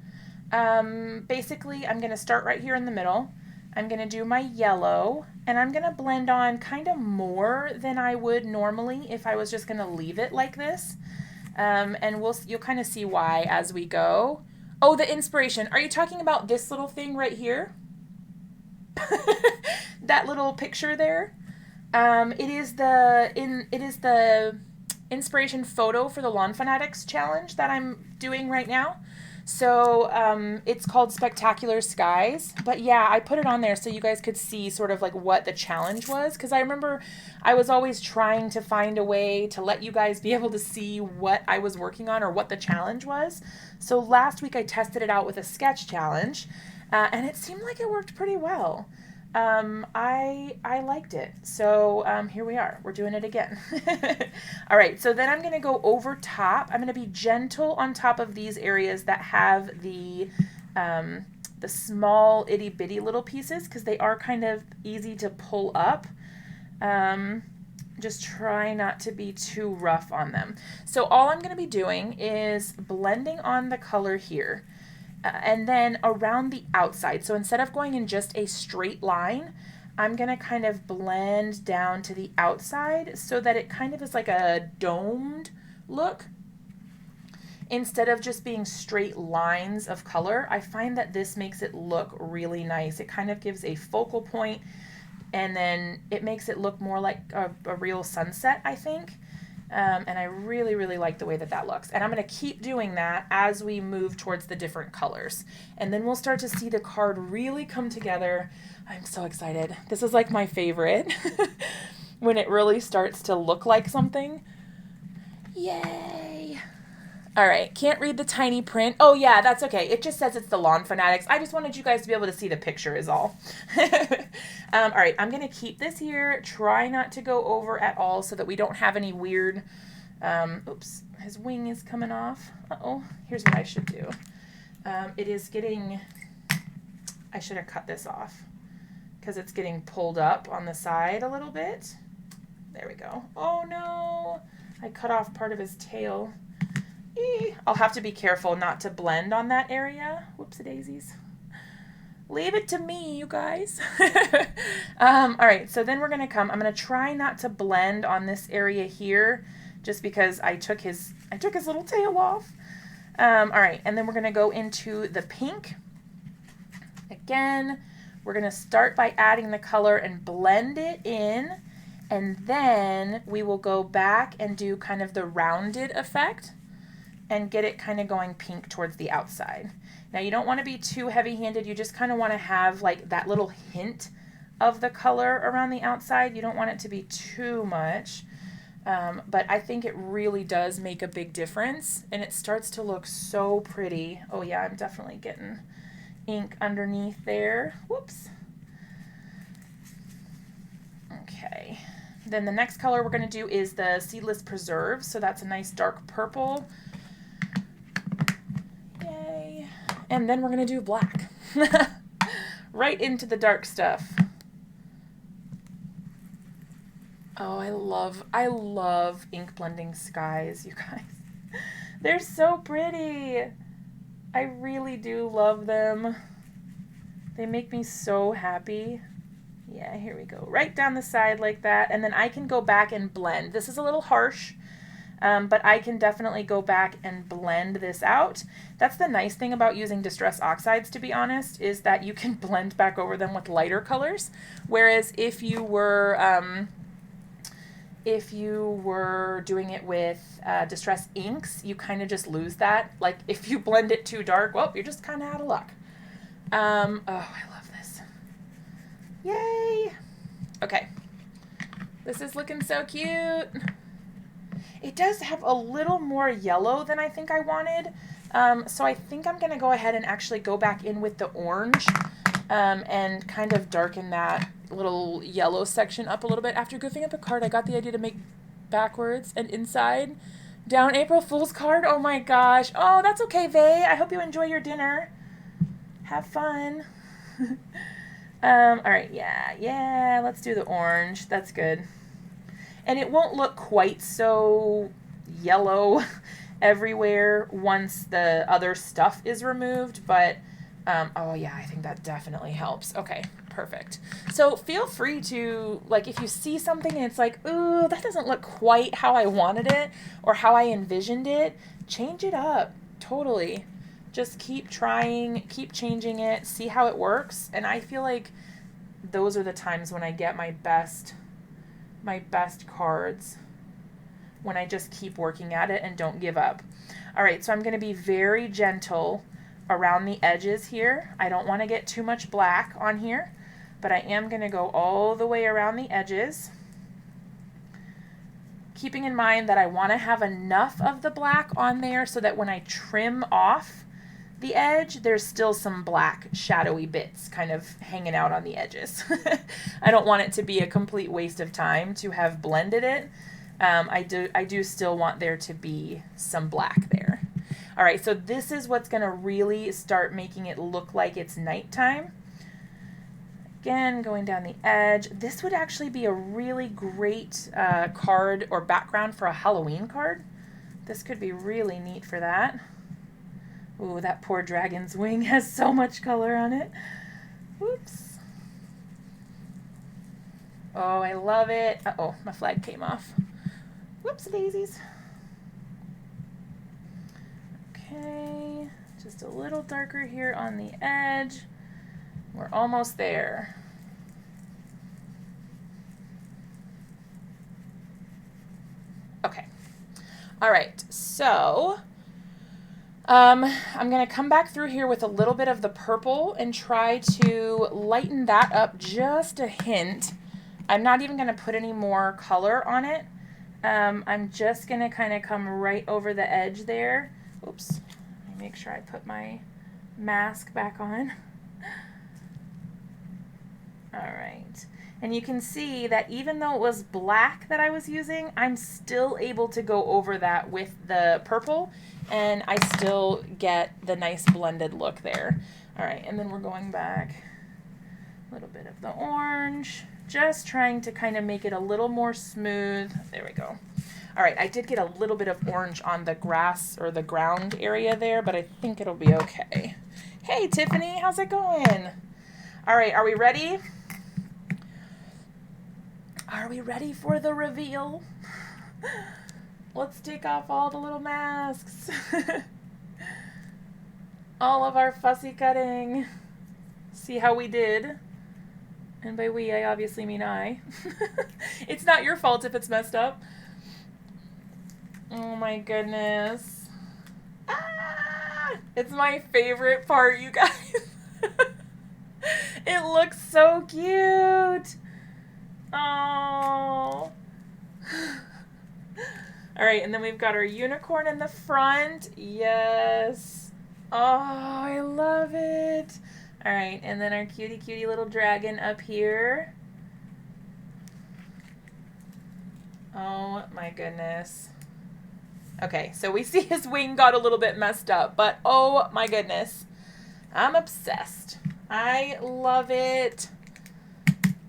Basically, I'm going to start right here in the middle. I'm going to do my yellow, and I'm going to blend on kind of more than I would normally if I was just going to leave it like this. And you'll kind of see why as we go. Oh, the inspiration. Are you talking about this little thing right here? That little picture there? It is the inspiration photo for the Lawn Fanatics challenge that I'm doing right now. So it's called Spectacular Skies. But yeah, I put it on there so you guys could see sort of like what the challenge was. Because I remember I was always trying to find a way to let you guys be able to see what I was working on or what the challenge was. So last week I tested it out with a sketch challenge. And it seemed like it worked pretty well. I liked it. So here we are. We're doing it again. All right. So then I'm going to go over top. I'm going to be gentle on top of these areas that have the small itty bitty little pieces because they are kind of easy to pull up. Just try not to be too rough on them. So all I'm going to be doing is blending on the color here. And then around the outside. So instead of going in just a straight line, I'm going to kind of blend down to the outside so that it kind of is like a domed look. Instead of just being straight lines of color, I find that this makes it look really nice. It kind of gives a focal point, and then it makes it look more like a real sunset, I think. And I really, really like the way that looks. And I'm going to keep doing that as we move towards the different colors. And then we'll start to see the card really come together. I'm so excited. This is like my favorite when it really starts to look like something. Yay! All right, can't read the tiny print. Oh yeah, that's okay. It just says it's the Lawn Fanatics. I just wanted you guys to be able to see the picture is all. All right, I'm going to keep this here. Try not to go over at all so that we don't have any weird, oops, his wing is coming off. Uh-oh, here's what I should do. I should have cut this off because it's getting pulled up on the side a little bit. There we go. Oh no, I cut off part of his tail. I'll have to be careful not to blend on that area. Whoopsie-daisies. Leave it to me, you guys. All right, so then we're going to I'm going to try not to blend on this area here just because I took his little tail off. All right, and then we're going to go into the pink. Again, we're going to start by adding the color and blend it in, and then we will go back and do kind of the rounded effect and get it kind of going pink towards the outside. Now you don't want to be too heavy-handed. You just kind of want to have like that little hint of the color around the outside. You don't want it to be too much. But I think it really does make a big difference, and it starts to look so pretty. Oh yeah, I'm definitely getting ink underneath there. Whoops. Okay. Then the next color we're going to do is the Seedless Preserve. So that's a nice dark purple. Yay. And then we're going to do black. Right into the dark stuff. Oh, I love ink blending skies, you guys. They're so pretty. I really do love them. They make me so happy. Yeah, here we go. Right down the side like that. And then I can go back and blend. This is a little harsh, but I can definitely go back and blend this out. That's the nice thing about using Distress Oxides, to be honest, is that you can blend back over them with lighter colors. Whereas if you were doing it with Distress Inks, you kind of just lose that. Like if you blend it too dark, well, you're just kind of out of luck. Oh, I love this. Yay! Okay. This is looking so cute. It does have a little more yellow than I think I wanted. So I think I'm going to go ahead and actually go back in with the orange and kind of darken that little yellow section up a little bit. After goofing up a card, I got the idea to make backwards and inside down April Fool's card. Oh my gosh. Oh, that's okay, Vay. I hope you enjoy your dinner. Have fun. All right, yeah, let's do the orange. That's good. And it won't look quite so yellow everywhere once the other stuff is removed, but oh yeah, I think that definitely helps. Okay, perfect. So feel free to, like, if you see something and it's like, ooh, that doesn't look quite how I wanted it or how I envisioned it, change it up. Totally. Just keep trying, keep changing it, see how it works. And I feel like those are the times when I get my best cards, when I just keep working at it and don't give up. All right, so I'm going to be very gentle around the edges here. I don't want to get too much black on here, but I am going to go all the way around the edges, keeping in mind that I want to have enough of the black on there so that when I trim off the edge, there's still some black shadowy bits kind of hanging out on the edges. I don't want it to be a complete waste of time to have blended it. I do still want there to be some black there. All right, so this is what's going to really start making it look like it's nighttime. Again, going down the edge. This would actually be a really great card or background for a Halloween card. This could be really neat for that. Ooh, that poor dragon's wing has so much color on it. Whoops. Oh, I love it. Uh-oh, my flag came off. Whoops, daisies. Okay, just a little darker here on the edge. We're almost there. Okay. All right, so I'm going to come back through here with a little bit of the purple and try to lighten that up just a hint. I'm not even going to put any more color on it. I'm just going to kind of come right over the edge there. Oops. Let me make sure I put my mask back on. All right. And you can see that even though it was black that I was using, I'm still able to go over that with the purple, and I still get the nice blended look there. All right, and then we're going back a little bit of the orange, just trying to kind of make it a little more smooth. There we go. All right, I did get a little bit of orange on the grass or the ground area there, but I think it'll be okay. Hey, Tiffany, how's it going? All right, are we ready? Are we ready for the reveal? Let's take off all the little masks. All of our fussy cutting. See how we did? And by we, I obviously mean I. It's not your fault if it's messed up. Oh my goodness. Ah! It's my favorite part, you guys. It looks so cute. Oh. All right, and then we've got our unicorn in the front. Yes. Oh, I love it. All right, and then our cutie cutie little dragon up here. Oh my goodness. Okay, so we see his wing got a little bit messed up, but oh my goodness. I'm obsessed. I love it.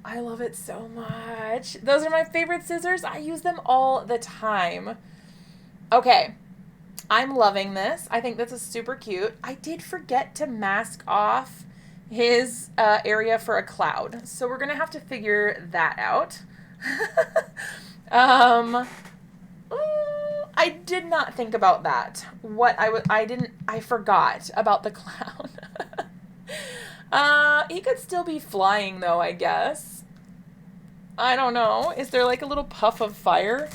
I love it so much. Those are my favorite scissors. I use them all the time. Okay, I'm loving this. I think this is super cute. I did forget to mask off his area for a cloud, so we're going to have to figure that out. I did not think about that. I forgot about the cloud. He could still be flying though, I guess. I don't know. Is there like a little puff of fire?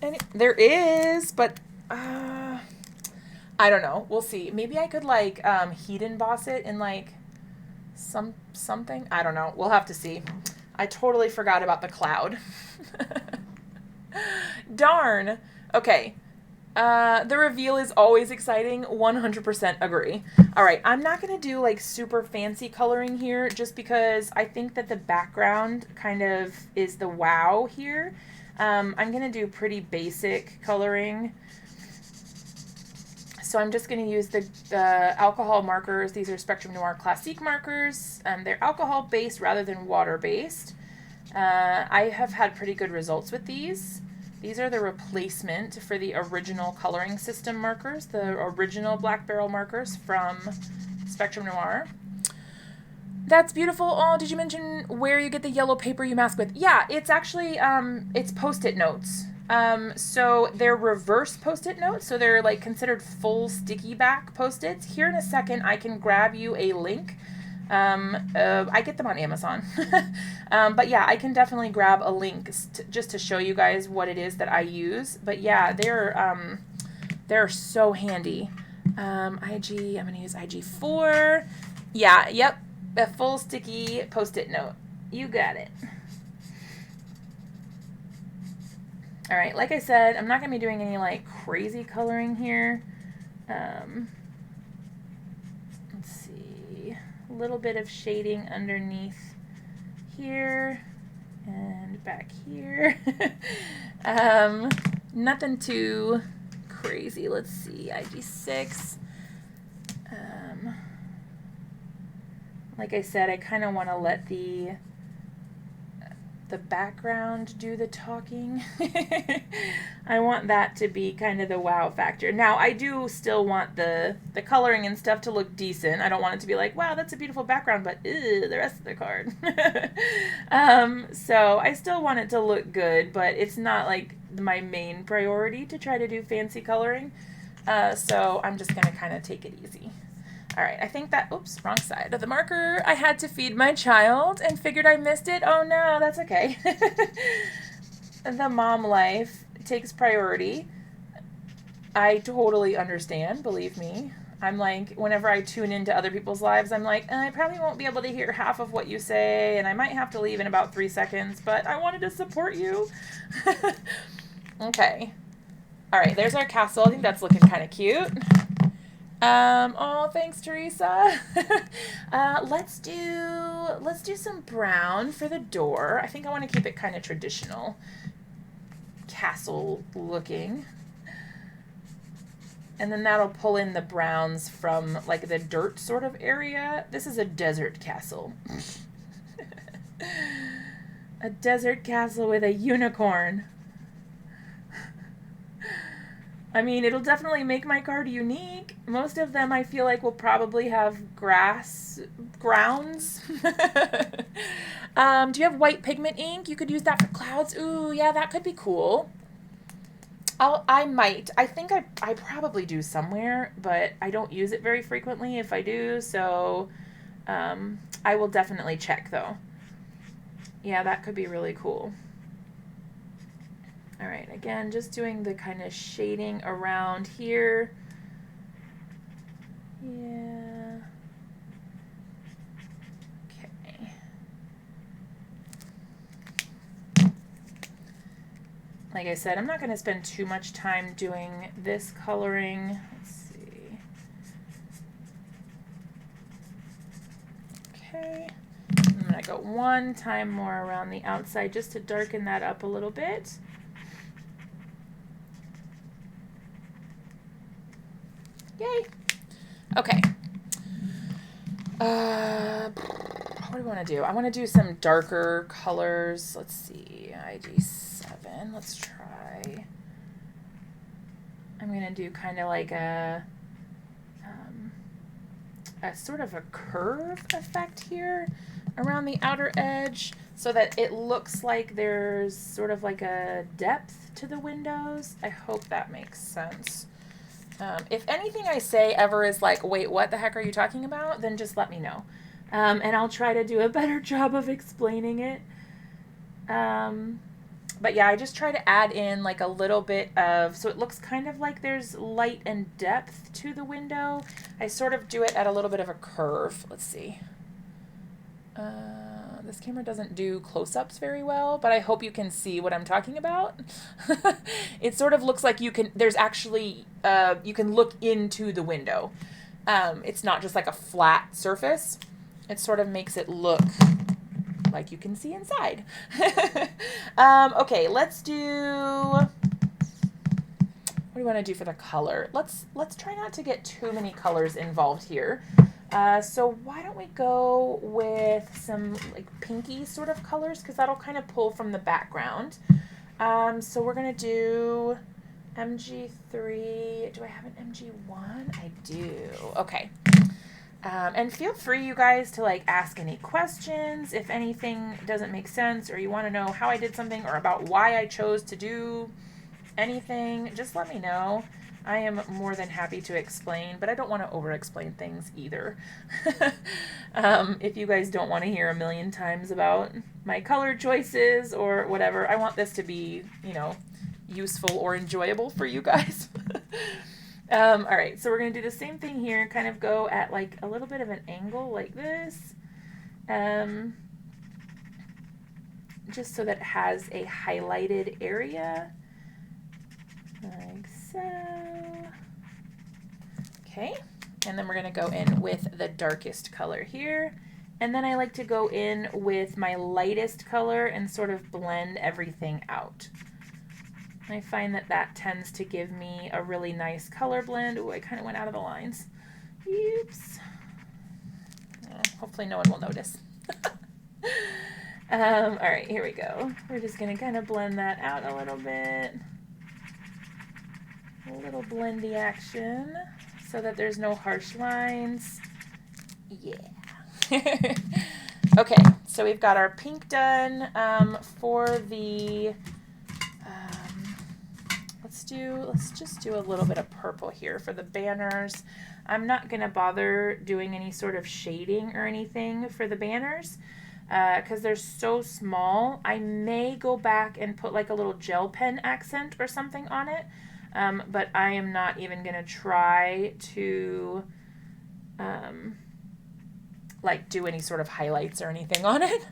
And there is, but I don't know. We'll see. Maybe I could like heat emboss it in like something. I don't know. We'll have to see. I totally forgot about the cloud. Darn. Okay. The reveal is always exciting. 100% agree. All right. I'm not going to do like super fancy coloring here just because I think that the background kind of is the wow here. I'm going to do pretty basic coloring. So I'm just going to use the alcohol markers. These are Spectrum Noir Classique markers. They're alcohol based rather than water based. I have had pretty good results with these. These are the replacement for the original coloring system markers, the original Black Barrel markers from Spectrum Noir. That's beautiful. Oh, did you mention where you get the yellow paper you mask with? Yeah, it's actually, it's Post-it notes. So they're reverse Post-it notes, so they're like considered full sticky back Post-its. Here in a second, I can grab you a link. I get them on Amazon. But yeah, I can definitely grab a link just to show you guys what it is that I use. But yeah, they're so handy. I'm going to use IG4. Yeah, yep. A full sticky Post-it note. You got it. All right, like I said, I'm not going to be doing any like crazy coloring here. Let's see. A little bit of shading underneath here and back here. Nothing too crazy. Let's see, IG6. Like I said, I kind of want to let the background do the talking. I want that to be kind of the wow factor. Now, I do still want the coloring and stuff to look decent. I don't want it to be like, wow, that's a beautiful background, but ew, the rest of the card. So I still want it to look good, but it's not like my main priority to try to do fancy coloring. So I'm just going to kind of take it easy. All right, I think that, oops, wrong side of the marker. I had to feed my child and figured I missed it. Oh no, that's okay. The mom life takes priority. I totally understand, believe me. I'm like, whenever I tune into other people's lives, I'm like, I probably won't be able to hear half of what you say, and I might have to leave in about 3 seconds, but I wanted to support you. Okay. All right, there's our castle. I think that's looking kind of cute. Oh, thanks, Teresa. Let's do some brown for the door. I think I want to keep it kind of traditional, castle looking. And then that'll pull in the browns from like the dirt sort of area. This is a desert castle. A desert castle with a unicorn. I mean, it'll definitely make my card unique. Most of them I feel like will probably have grass grounds. Do you have white pigment ink? You could use that for clouds. Ooh, yeah, that could be cool. I might. I think I probably do somewhere, but I don't use it very frequently if I do, so I will definitely check though. Yeah, that could be really cool. All right, again, just doing the kind of shading around here. Yeah. Okay. like I said, I'm not going to spend too much time doing this coloring. Let's see. Okay. I'm going to go one time more around the outside just to darken that up a little bit. Yay. Okay. What do we want to do? I want to do some darker colors. Let's see. IG7. Let's try. I'm going to do kind of like a sort of a curve effect here around the outer edge so that it looks like there's sort of like a depth to the windows. I hope that makes sense. If anything I say ever is like, wait, what the heck are you talking about? Then just let me know. And I'll try to do a better job of explaining it. But yeah, I just try to add in like a little bit of, so it looks kind of like there's light and depth to the window. I sort of do it at a little bit of a curve. Let's see. This camera doesn't do close-ups very well, but I hope you can see what I'm talking about. It sort of looks like there's actually, you can look into the window. It's not just like a flat surface. It sort of makes it look like you can see inside. Okay, let's do, what do we want to do for the color? Let's try not to get too many colors involved here. So why don't we go with some like pinky sort of colors, because that'll kind of pull from the background. So we're going to do MG3. Do I have an MG1? I do. Okay. And feel free, you guys, to like ask any questions if anything doesn't make sense or you want to know how I did something or about why I chose to do anything. Just let me know. I am more than happy to explain, but I don't want to over-explain things either. If you guys don't want to hear a million times about my color choices or whatever, I want this to be, you know, useful or enjoyable for you guys. All right, so we're going to do the same thing here, kind of go at like a little bit of an angle like this, just so that it has a highlighted area, like so. Okay, and then we're going to go in with the darkest color here, and then I like to go in with my lightest color and sort of blend everything out. I find that that tends to give me a really nice color blend. Ooh, I kind of went out of the lines. Oops. Hopefully no one will notice. All right, here we go. We're just going to kind of blend that out a little bit. A little blendy action so that there's no harsh lines. Yeah. Okay, so we've got our pink done. For the... let's just do a little bit of purple here for the banners. I'm not going to bother doing any sort of shading or anything for the banners because they're so small. I may go back and put like a little gel pen accent or something on it, but I am not even going to try to like do any sort of highlights or anything on it.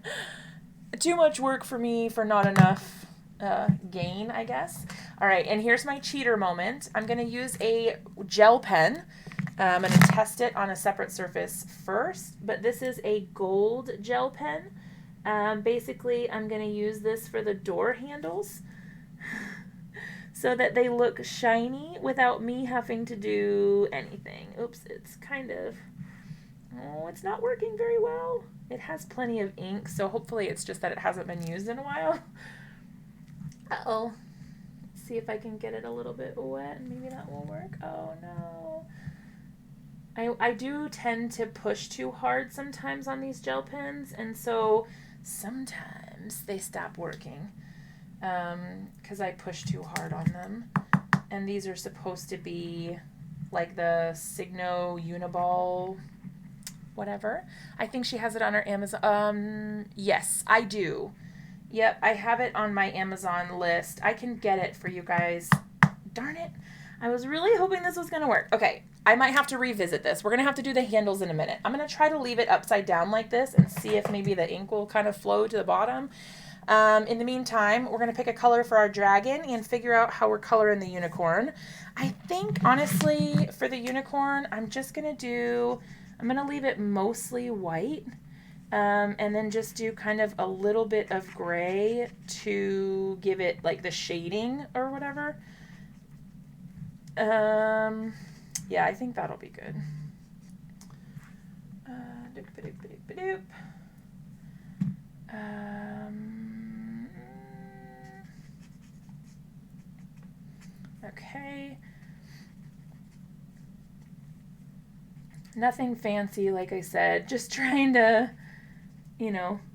Too much work for me for not enough gain, I guess. All right, and here's my cheater moment. I'm going to use a gel pen. I'm going to test it on a separate surface first, but this is a gold gel pen. Basically, I'm going to use this for the door handles so that they look shiny without me having to do anything. Oops, it's kind of, oh, it's not working very well. It has plenty of ink, so hopefully it's just that it hasn't been used in a while. Uh-oh. See if I can get it a little bit wet and maybe that will work. Oh no. I do tend to push too hard sometimes on these gel pens, and so sometimes they stop working because I push too hard on them. And these are supposed to be like the Signo Uniball whatever. I think she has it on her Amazon. Yes, I do. Yep, I have it on my Amazon list. I can get it for you guys. Darn it. I was really hoping this was going to work. Okay, I might have to revisit this. We're going to have to do the handles in a minute. I'm going to try to leave it upside down like this and see if maybe the ink will kind of flow to the bottom. In the meantime, we're going to pick a color for our dragon and figure out how we're coloring the unicorn. I think, honestly, for the unicorn, I'm going to leave it mostly white. And then just do kind of a little bit of gray to give it like the shading or whatever. Yeah, I think that'll be good. Okay. Nothing fancy, like I said, just trying to,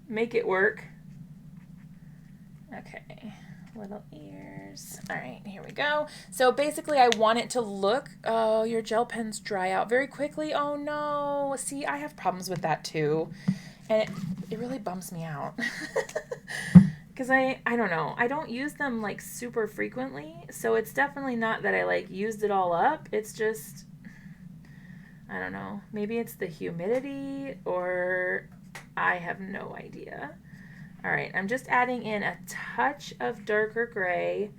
make it work. Okay, little ears. All right, here we go. So basically I want it to look, oh, your gel pens dry out very quickly. Oh no, see, I have problems with that too. And it really bums me out. Because I don't know, I don't use them like super frequently. So it's definitely not that I like used it all up. It's just, I don't know, maybe it's the humidity or I have no idea. All right, I'm just adding in a touch of darker gray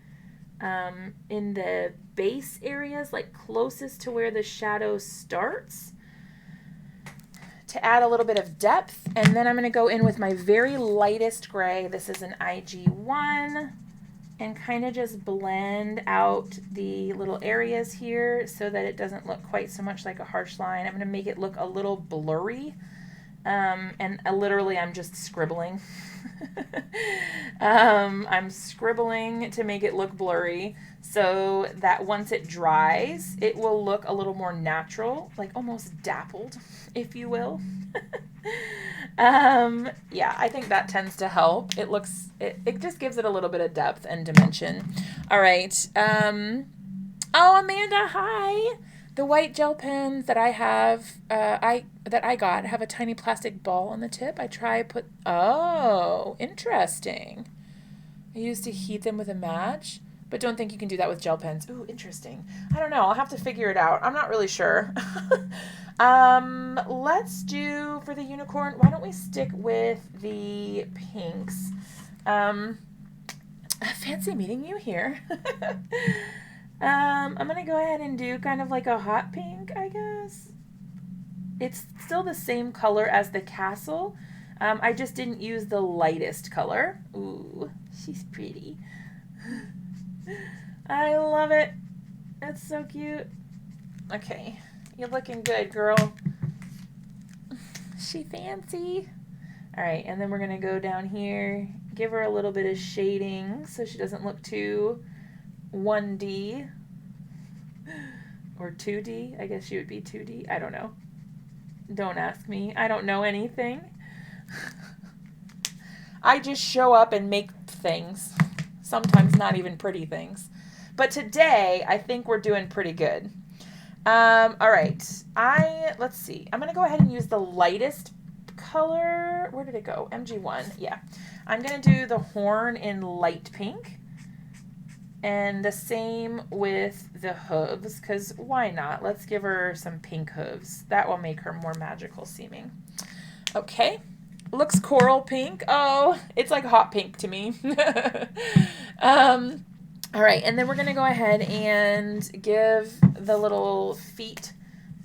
in the base areas, like closest to where the shadow starts, to add a little bit of depth. And then I'm going to go in with my very lightest gray. This is an IG1, and kind of just blend out the little areas here so that it doesn't look quite so much like a harsh line. I'm going to make it look a little blurry. And literally I'm just scribbling. I'm scribbling to make it look blurry so that once it dries, it will look a little more natural, like almost dappled, if you will. Yeah, I think that tends to help. It just gives it a little bit of depth and dimension. All right. Oh, Amanda, hi. The white gel pens that I have, that I got have a tiny plastic ball on the tip. Oh, interesting. I used to heat them with a match, but don't think you can do that with gel pens. Ooh, interesting. I don't know. I'll have to figure it out. I'm not really sure. Let's do, for the unicorn, why don't we stick with the pinks? Fancy meeting you here. I'm going to go ahead and do kind of like a hot pink, I guess. It's still the same color as the castle. I just didn't use the lightest color. Ooh, she's pretty. I love it. It's so cute. Okay, you're looking good, girl. She fancy. All right, and then we're going to go down here, give her a little bit of shading so she doesn't look too 1D or 2D. I guess she would be 2D. I don't know. Don't ask me. I don't know anything. I just show up and make things. Sometimes not even pretty things. But today, I think we're doing pretty good. All right. Let's see. I'm going to go ahead and use the lightest color. Where did it go? MG1. Yeah. I'm going to do the horn in light pink. And the same with the hooves, because why not? Let's give her some pink hooves. That will make her more magical seeming. Okay. Looks coral pink. Oh, it's like hot pink to me. All right, and then we're going to go ahead and give the little feet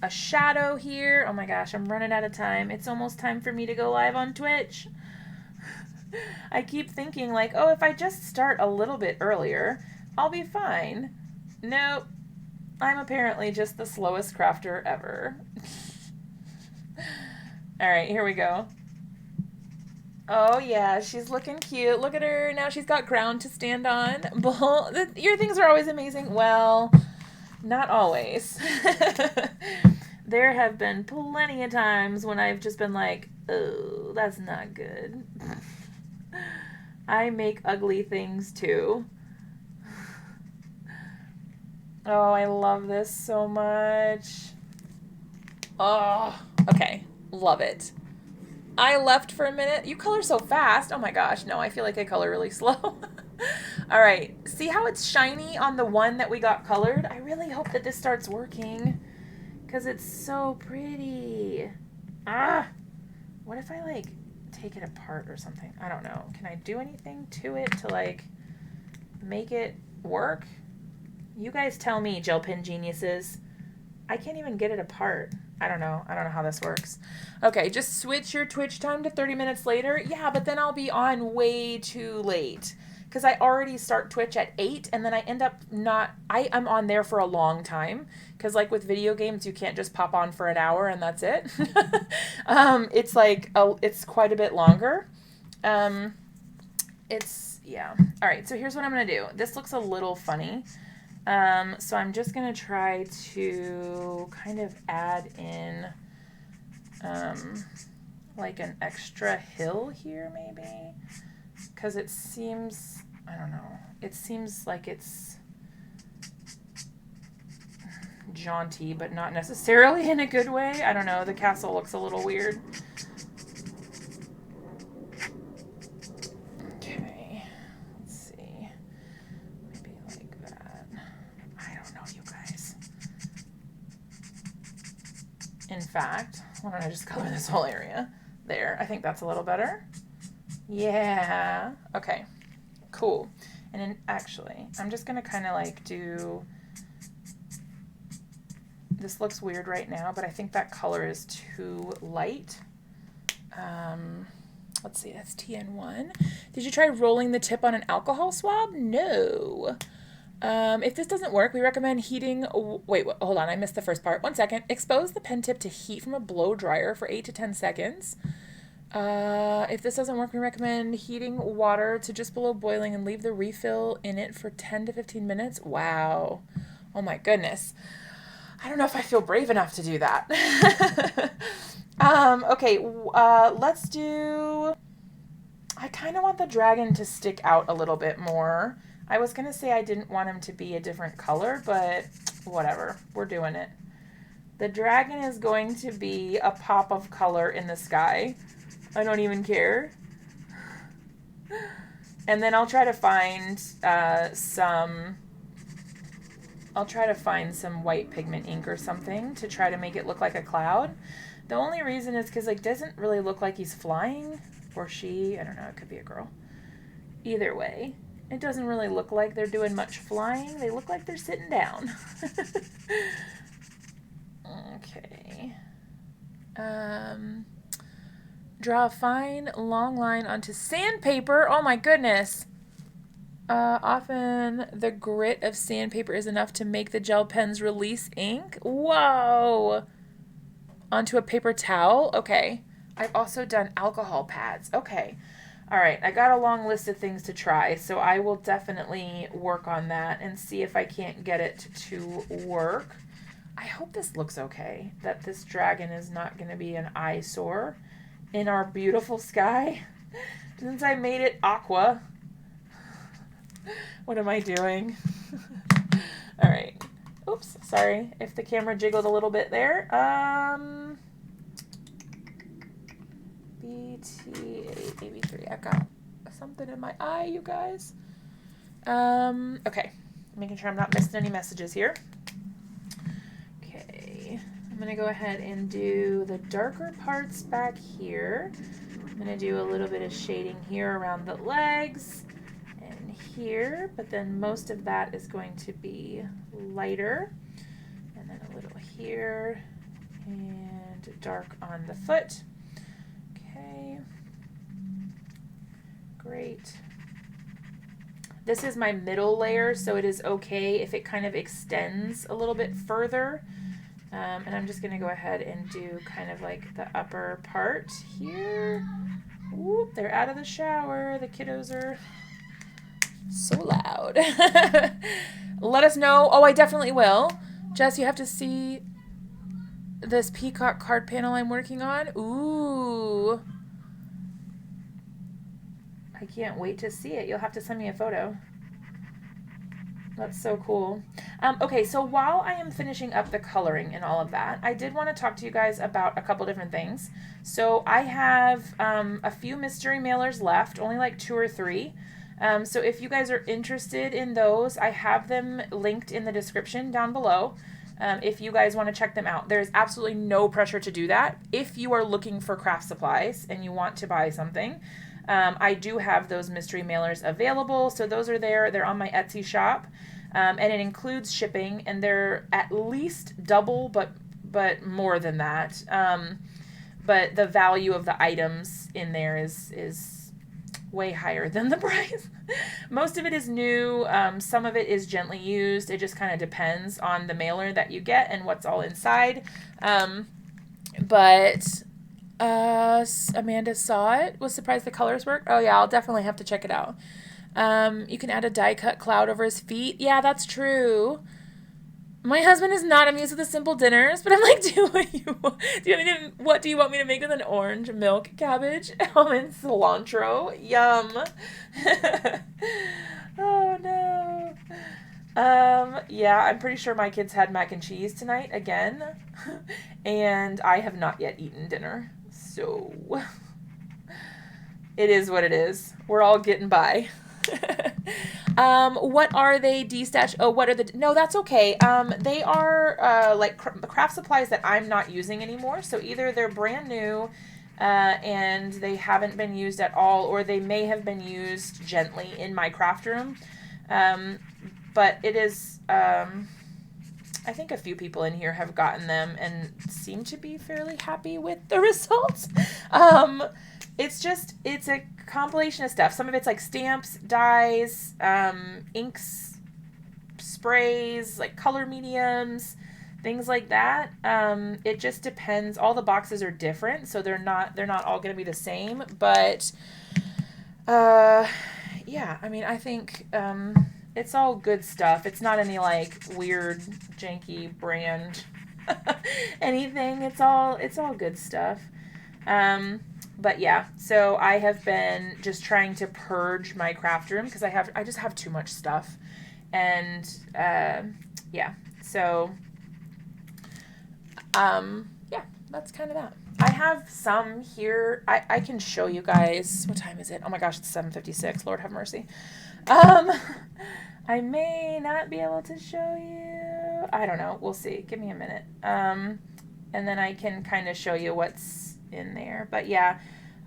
a shadow here. Oh my gosh, I'm running out of time. It's almost time for me to go live on Twitch. I keep thinking like, oh, if I just start a little bit earlier, I'll be fine. Nope. I'm apparently just the slowest crafter ever. All right, here we go. Oh, yeah, she's looking cute. Look at her. Now she's got ground to stand on. Your things are always amazing. Well, not always. There have been plenty of times when I've just been like, oh, that's not good. I make ugly things too. Oh, I love this so much. Oh, okay. Love it. I left for a minute. You color so fast. Oh my gosh. No, I feel like I color really slow. All right. See how it's shiny on the one that we got colored? I really hope that this starts working because it's so pretty. What if I like take it apart or something. I don't know. Can I do anything to it to like make it work? You guys tell me, gel pen geniuses. I can't even get it apart. I don't know. I don't know how this works. Okay, just switch your Twitch time to 30 minutes later. Yeah, but then I'll be on way too late because I already start Twitch at 8 and then I end up not, I'm on there for a long time because like with video games, you can't just pop on for an hour and that's it. It's like, it's quite a bit longer. Yeah. All right, so here's what I'm going to do. This looks a little funny. So I'm just going to try to kind of add in, like an extra hill here maybe, because it seems, I don't know, it seems like it's jaunty, but not necessarily in a good way. I don't know. The castle looks a little weird. Okay. Let's see. Maybe like that. I don't know, you guys. In fact, why don't I just color this whole area? There. I think that's a little better. Yeah. Okay. Cool. And then actually, I'm just going to kind of like do... This looks weird right now, but I think that color is too light. Let's see, that's TN1. Did you try rolling the tip on an alcohol swab? No. If this doesn't work, we recommend heating... Wait, hold on, I missed the first part. 1 second. Expose the pen tip to heat from a blow dryer for 8 to 10 seconds. If this doesn't work, we recommend heating water to just below boiling and leave the refill in it for 10 to 15 minutes. Wow. Oh my goodness. I don't know if I feel brave enough to do that. Okay, let's do... I kind of want the dragon to stick out a little bit more. I was going to say I didn't want him to be a different color, but whatever. We're doing it. The dragon is going to be a pop of color in the sky. I don't even care. And then I'll try to find some white pigment ink or something to try to make it look like a cloud. The only reason is because it doesn't really look like he's flying, or she, I don't know, it could be a girl. Either way, it doesn't really look like they're doing much flying. They look like they're sitting down. Okay. Draw a fine, long line onto sandpaper. Oh my goodness. Often the grit of sandpaper is enough to make the gel pens release ink. Whoa! Onto a paper towel. Okay. I've also done alcohol pads. Okay. All right. I got a long list of things to try, so I will definitely work on that and see if I can't get it to work. I hope this looks okay, that this dragon is not going to be an eyesore in our beautiful sky. Since I made it aqua. What am I doing? All right. Oops, sorry if the camera jiggled a little bit there. BT883. I've got something in my eye, you guys. Okay. Making sure I'm not missing any messages here. Okay. I'm going to go ahead and do the darker parts back here. I'm going to do a little bit of shading here around the legs and here, but then most of that is going to be lighter. And then a little here and dark on the foot. Okay. Great. This is my middle layer, so it is okay if it kind of extends a little bit further. And I'm just going to go ahead and do kind of like the upper part here. Whoop, they're out of the shower. The kiddos are so loud. Let us know. Oh, I definitely will. Jess, you have to see this peacock card panel I'm working on. Ooh. I can't wait to see it. You'll have to send me a photo. That's so cool. Okay, so while I am finishing up the coloring and all of that, I did want to talk to you guys about a couple different things. So I have a few mystery mailers left, only like 2 or 3. So if you guys are interested in those, I have them linked in the description down below. if you guys want to check them out. There's absolutely no pressure to do that. If you are looking for craft supplies and you want to buy something, I do have those mystery mailers available. So those are there. They're on my Etsy shop, and it includes shipping, and they're at least double, but more than that. But the value of the items in there is way higher than the price. Most of it is new. Some of it is gently used. It just kind of depends on the mailer that you get and what's all inside. But Amanda saw it, was surprised the colors worked. Oh yeah, I'll definitely have to check it out. You can add a die cut cloud over his feet. Yeah, that's true. My husband is not amused with the simple dinners, but I'm like, what do you want me to make with an orange, milk, cabbage, almond, cilantro? Yum. Oh no. Yeah, I'm pretty sure my kids had mac and cheese tonight again, and I have not yet eaten dinner, so it is what it is. We're all getting by. What are they destash? Oh, what are the, no, that's okay. They are, like craft supplies that I'm not using anymore. So either they're brand new, and they haven't been used at all, or they may have been used gently in my craft room. But it is, I think a few people in here have gotten them and seem to be fairly happy with the results. It's a compilation of stuff. Some of it's like stamps, dyes, inks, sprays, like color mediums, things like that. It just depends. All the boxes are different, so they're not all going to be the same. But yeah, I mean, I think it's all good stuff. It's not any like weird, janky brand anything. It's all good stuff. But yeah, so I have been just trying to purge my craft room because I just have too much stuff. And yeah, so yeah, that's kind of that. I have some here. I can show you guys. What time is it? Oh my gosh, it's 7:56. Lord have mercy. I may not be able to show you. I don't know. We'll see. Give me a minute. And then I can kind of show you what's in there. But yeah,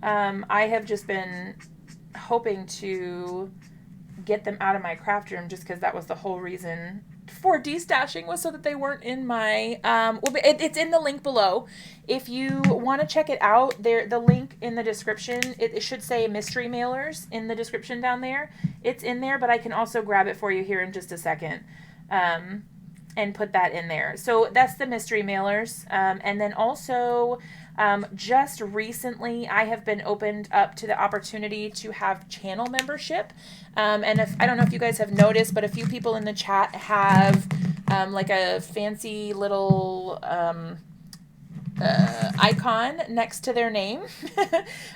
I have just been hoping to get them out of my craft room just because that was the whole reason for destashing, was so that they weren't in my it's in the link below. If you want to check it out, the link in the description, it should say mystery mailers in the description down there. It's in there, but I can also grab it for you here in just a second and put that in there. So that's the mystery mailers. And then also just recently I have been opened up to the opportunity to have channel membership. And I don't know if you guys have noticed, but a few people in the chat have like a fancy little icon next to their name.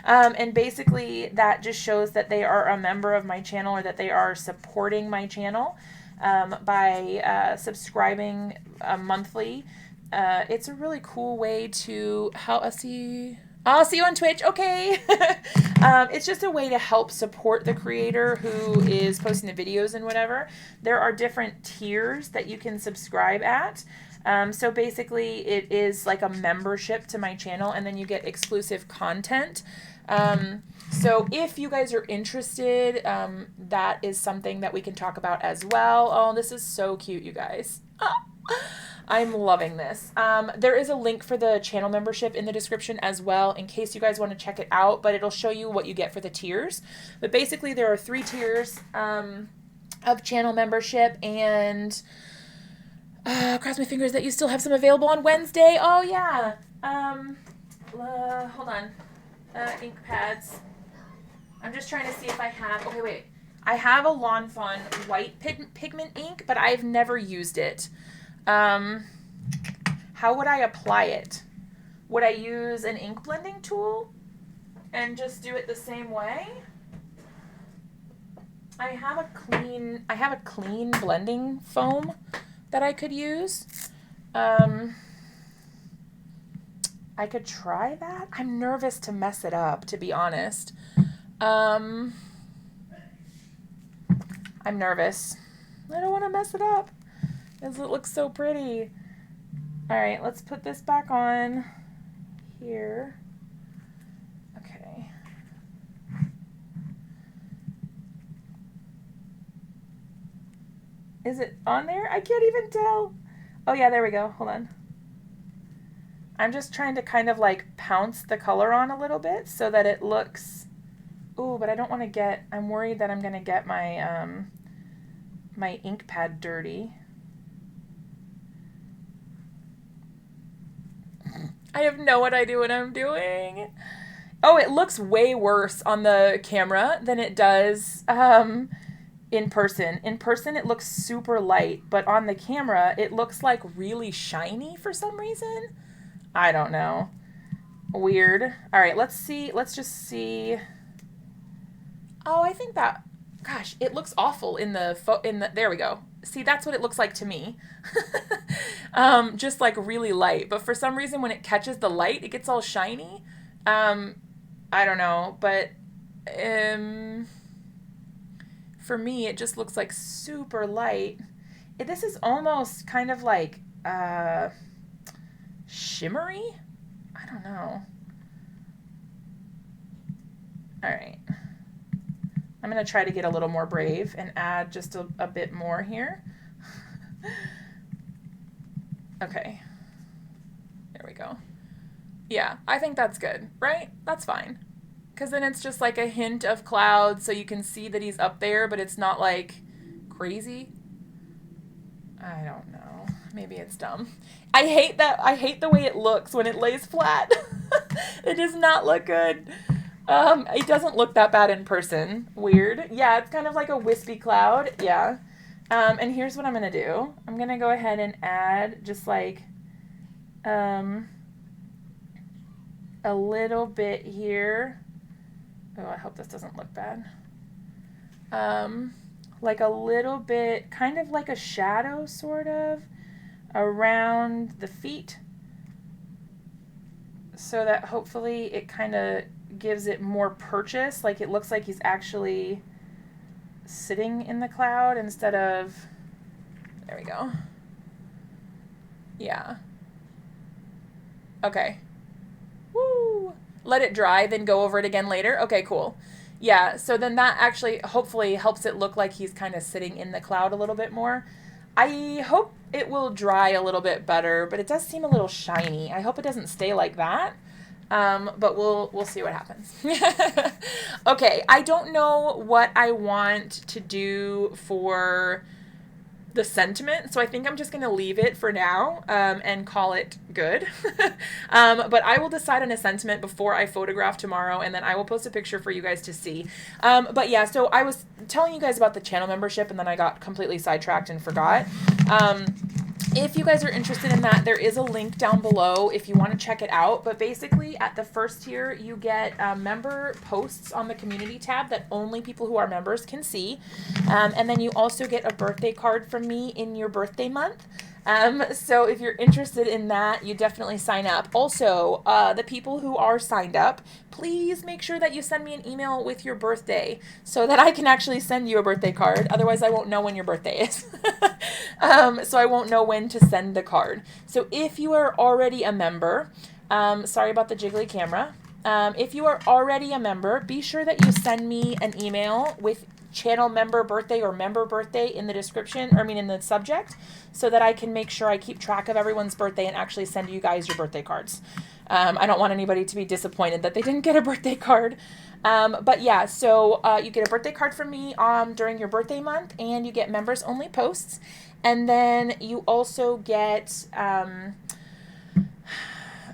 And basically that just shows that they are a member of my channel, or that they are supporting my channel by subscribing monthly. It's a really cool way to help us see. I'll see you on Twitch. Okay. It's just a way to help support the creator who is posting the videos and whatever. There are different tiers that you can subscribe at. So basically it is like a membership to my channel, and then you get exclusive content. So if you guys are interested, that is something that we can talk about as well. Oh, this is so cute, you guys. I'm loving this. There is a link for the channel membership in the description as well, in case you guys want to check it out, but it'll show you what you get for the tiers. But basically there are 3 tiers of channel membership, and cross my fingers that you still have some available on Wednesday. Oh yeah. Hold on. Ink pads. I'm just trying to see if I have, okay, wait. I have a Lawn Fawn white pigment ink, but I've never used it. How would I apply it? Would I use an ink blending tool and just do it the same way? I have a clean blending foam that I could use. I could try that. I'm nervous to mess it up, to be honest. I'm nervous. I don't want to mess it up, because it looks so pretty. All right, let's put this back on here. Okay. Is it on there? I can't even tell. Oh yeah, there we go. Hold on. I'm just trying to kind of like pounce the color on a little bit so that it looks, ooh, but I don't want to get, I'm worried that I'm going to get my, my ink pad dirty. I have no idea what I'm doing. Oh, it looks way worse on the camera than it does in person. In person, it looks super light, but on the camera, it looks like really shiny for some reason. I don't know. Weird. All right, let's see. Let's just see. Oh, I think that, gosh, it looks awful in the, there we go. See, that's what it looks like to me. Just like really light. But for some reason, when it catches the light, it gets all shiny. I don't know, but for me, it just looks like super light. This is almost kind of like shimmery. I don't know. All right. I'm going to try to get a little more brave and add just a bit more here. Okay. There we go. Yeah, I think that's good, right? That's fine. Because then it's just like a hint of clouds so you can see that he's up there, but it's not like crazy. I don't know. Maybe it's dumb. I hate that. I hate the way it looks when it lays flat. It does not look good. It doesn't look that bad in person. Weird. Yeah, it's kind of like a wispy cloud. Yeah. And here's what I'm going to do. I'm going to go ahead and add just like a little bit here. Oh, I hope this doesn't look bad. Like a little bit, kind of like a shadow sort of around the feet, so that hopefully it kind of gives it more purchase, like it looks like he's actually sitting in the cloud instead of, there we go. Yeah. Okay. Woo! Let it dry, then go over it again later. Okay, cool. Yeah, so then that actually hopefully helps it look like he's kind of sitting in the cloud a little bit more. I hope it will dry a little bit better, but it does seem a little shiny. I hope it doesn't stay like that. But we'll see what happens. Okay, I don't know what I want to do for the sentiment, so I think I'm just going to leave it for now and call it good. But I will decide on a sentiment before I photograph tomorrow, and then I will post a picture for you guys to see. But yeah, so I was telling you guys about the channel membership, and then I got completely sidetracked and forgot. If you guys are interested in that, there is a link down below if you want to check it out. But basically, at the first tier, you get member posts on the community tab that only people who are members can see. And then you also get a birthday card from me in your birthday month. So if you're interested in that, you definitely sign up. Also, the people who are signed up, please make sure that you send me an email with your birthday so that I can actually send you a birthday card. Otherwise, I won't know when your birthday is. So I won't know when to send the card. So if you are already a member, sorry about the jiggly camera. If you are already a member, be sure that you send me an email with channel member birthday or member birthday in the description, or I mean in the subject, so that I can make sure I keep track of everyone's birthday and actually send you guys your birthday cards. I don't want anybody to be disappointed that they didn't get a birthday card. But yeah, so you get a birthday card from me during your birthday month, and you get members only posts. And then you also get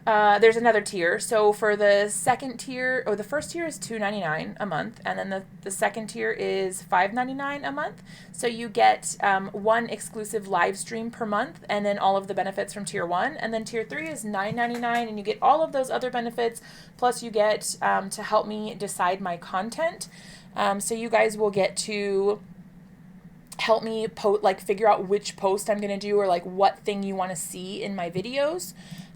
there's another tier. So for the second tier, or the first tier is $2.99 a month, and then the second tier is $5.99 a month. So you get one exclusive live stream per month, and then all of the benefits from tier 1. And then tier 3 is $9.99, and you get all of those other benefits, plus you get to help me decide my content. So you guys will get to help me figure out which post I'm going to do, or like what thing you want to see in my videos.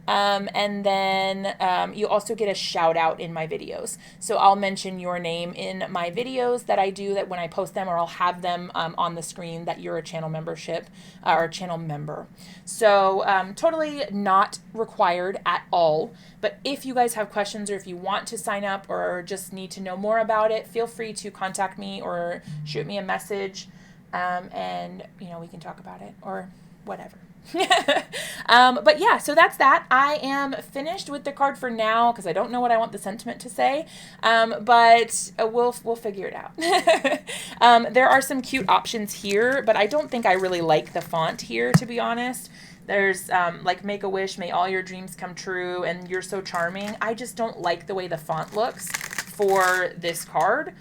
And then you also get a shout out in my videos. So I'll mention your name in my videos that I do that when I post them, or I'll have them on the screen that you're a channel membership or a channel member. So totally not required at all. But if you guys have questions or if you want to sign up or just need to know more about it, feel free to contact me or shoot me a message, and we can talk about it or whatever. But yeah, so that's that. I am finished with the card for now because I don't know what I want the sentiment to say, but we'll figure it out. There are some cute options here, but I don't think I really like the font here, to be honest. There's like Make a Wish, May all your dreams come true, and You're so charming. I just don't like the way the font looks for this card.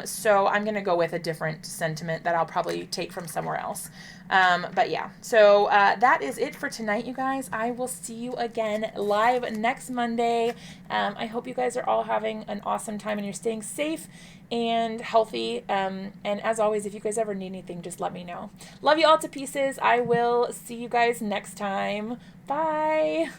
So I'm going to go with a different sentiment that I'll probably take from somewhere else. But yeah, so that is it for tonight, you guys. I will see you again live next Monday. I hope you guys are all having an awesome time and you're staying safe and healthy. And as always, if you guys ever need anything, just let me know. Love you all to pieces. I will see you guys next time. Bye.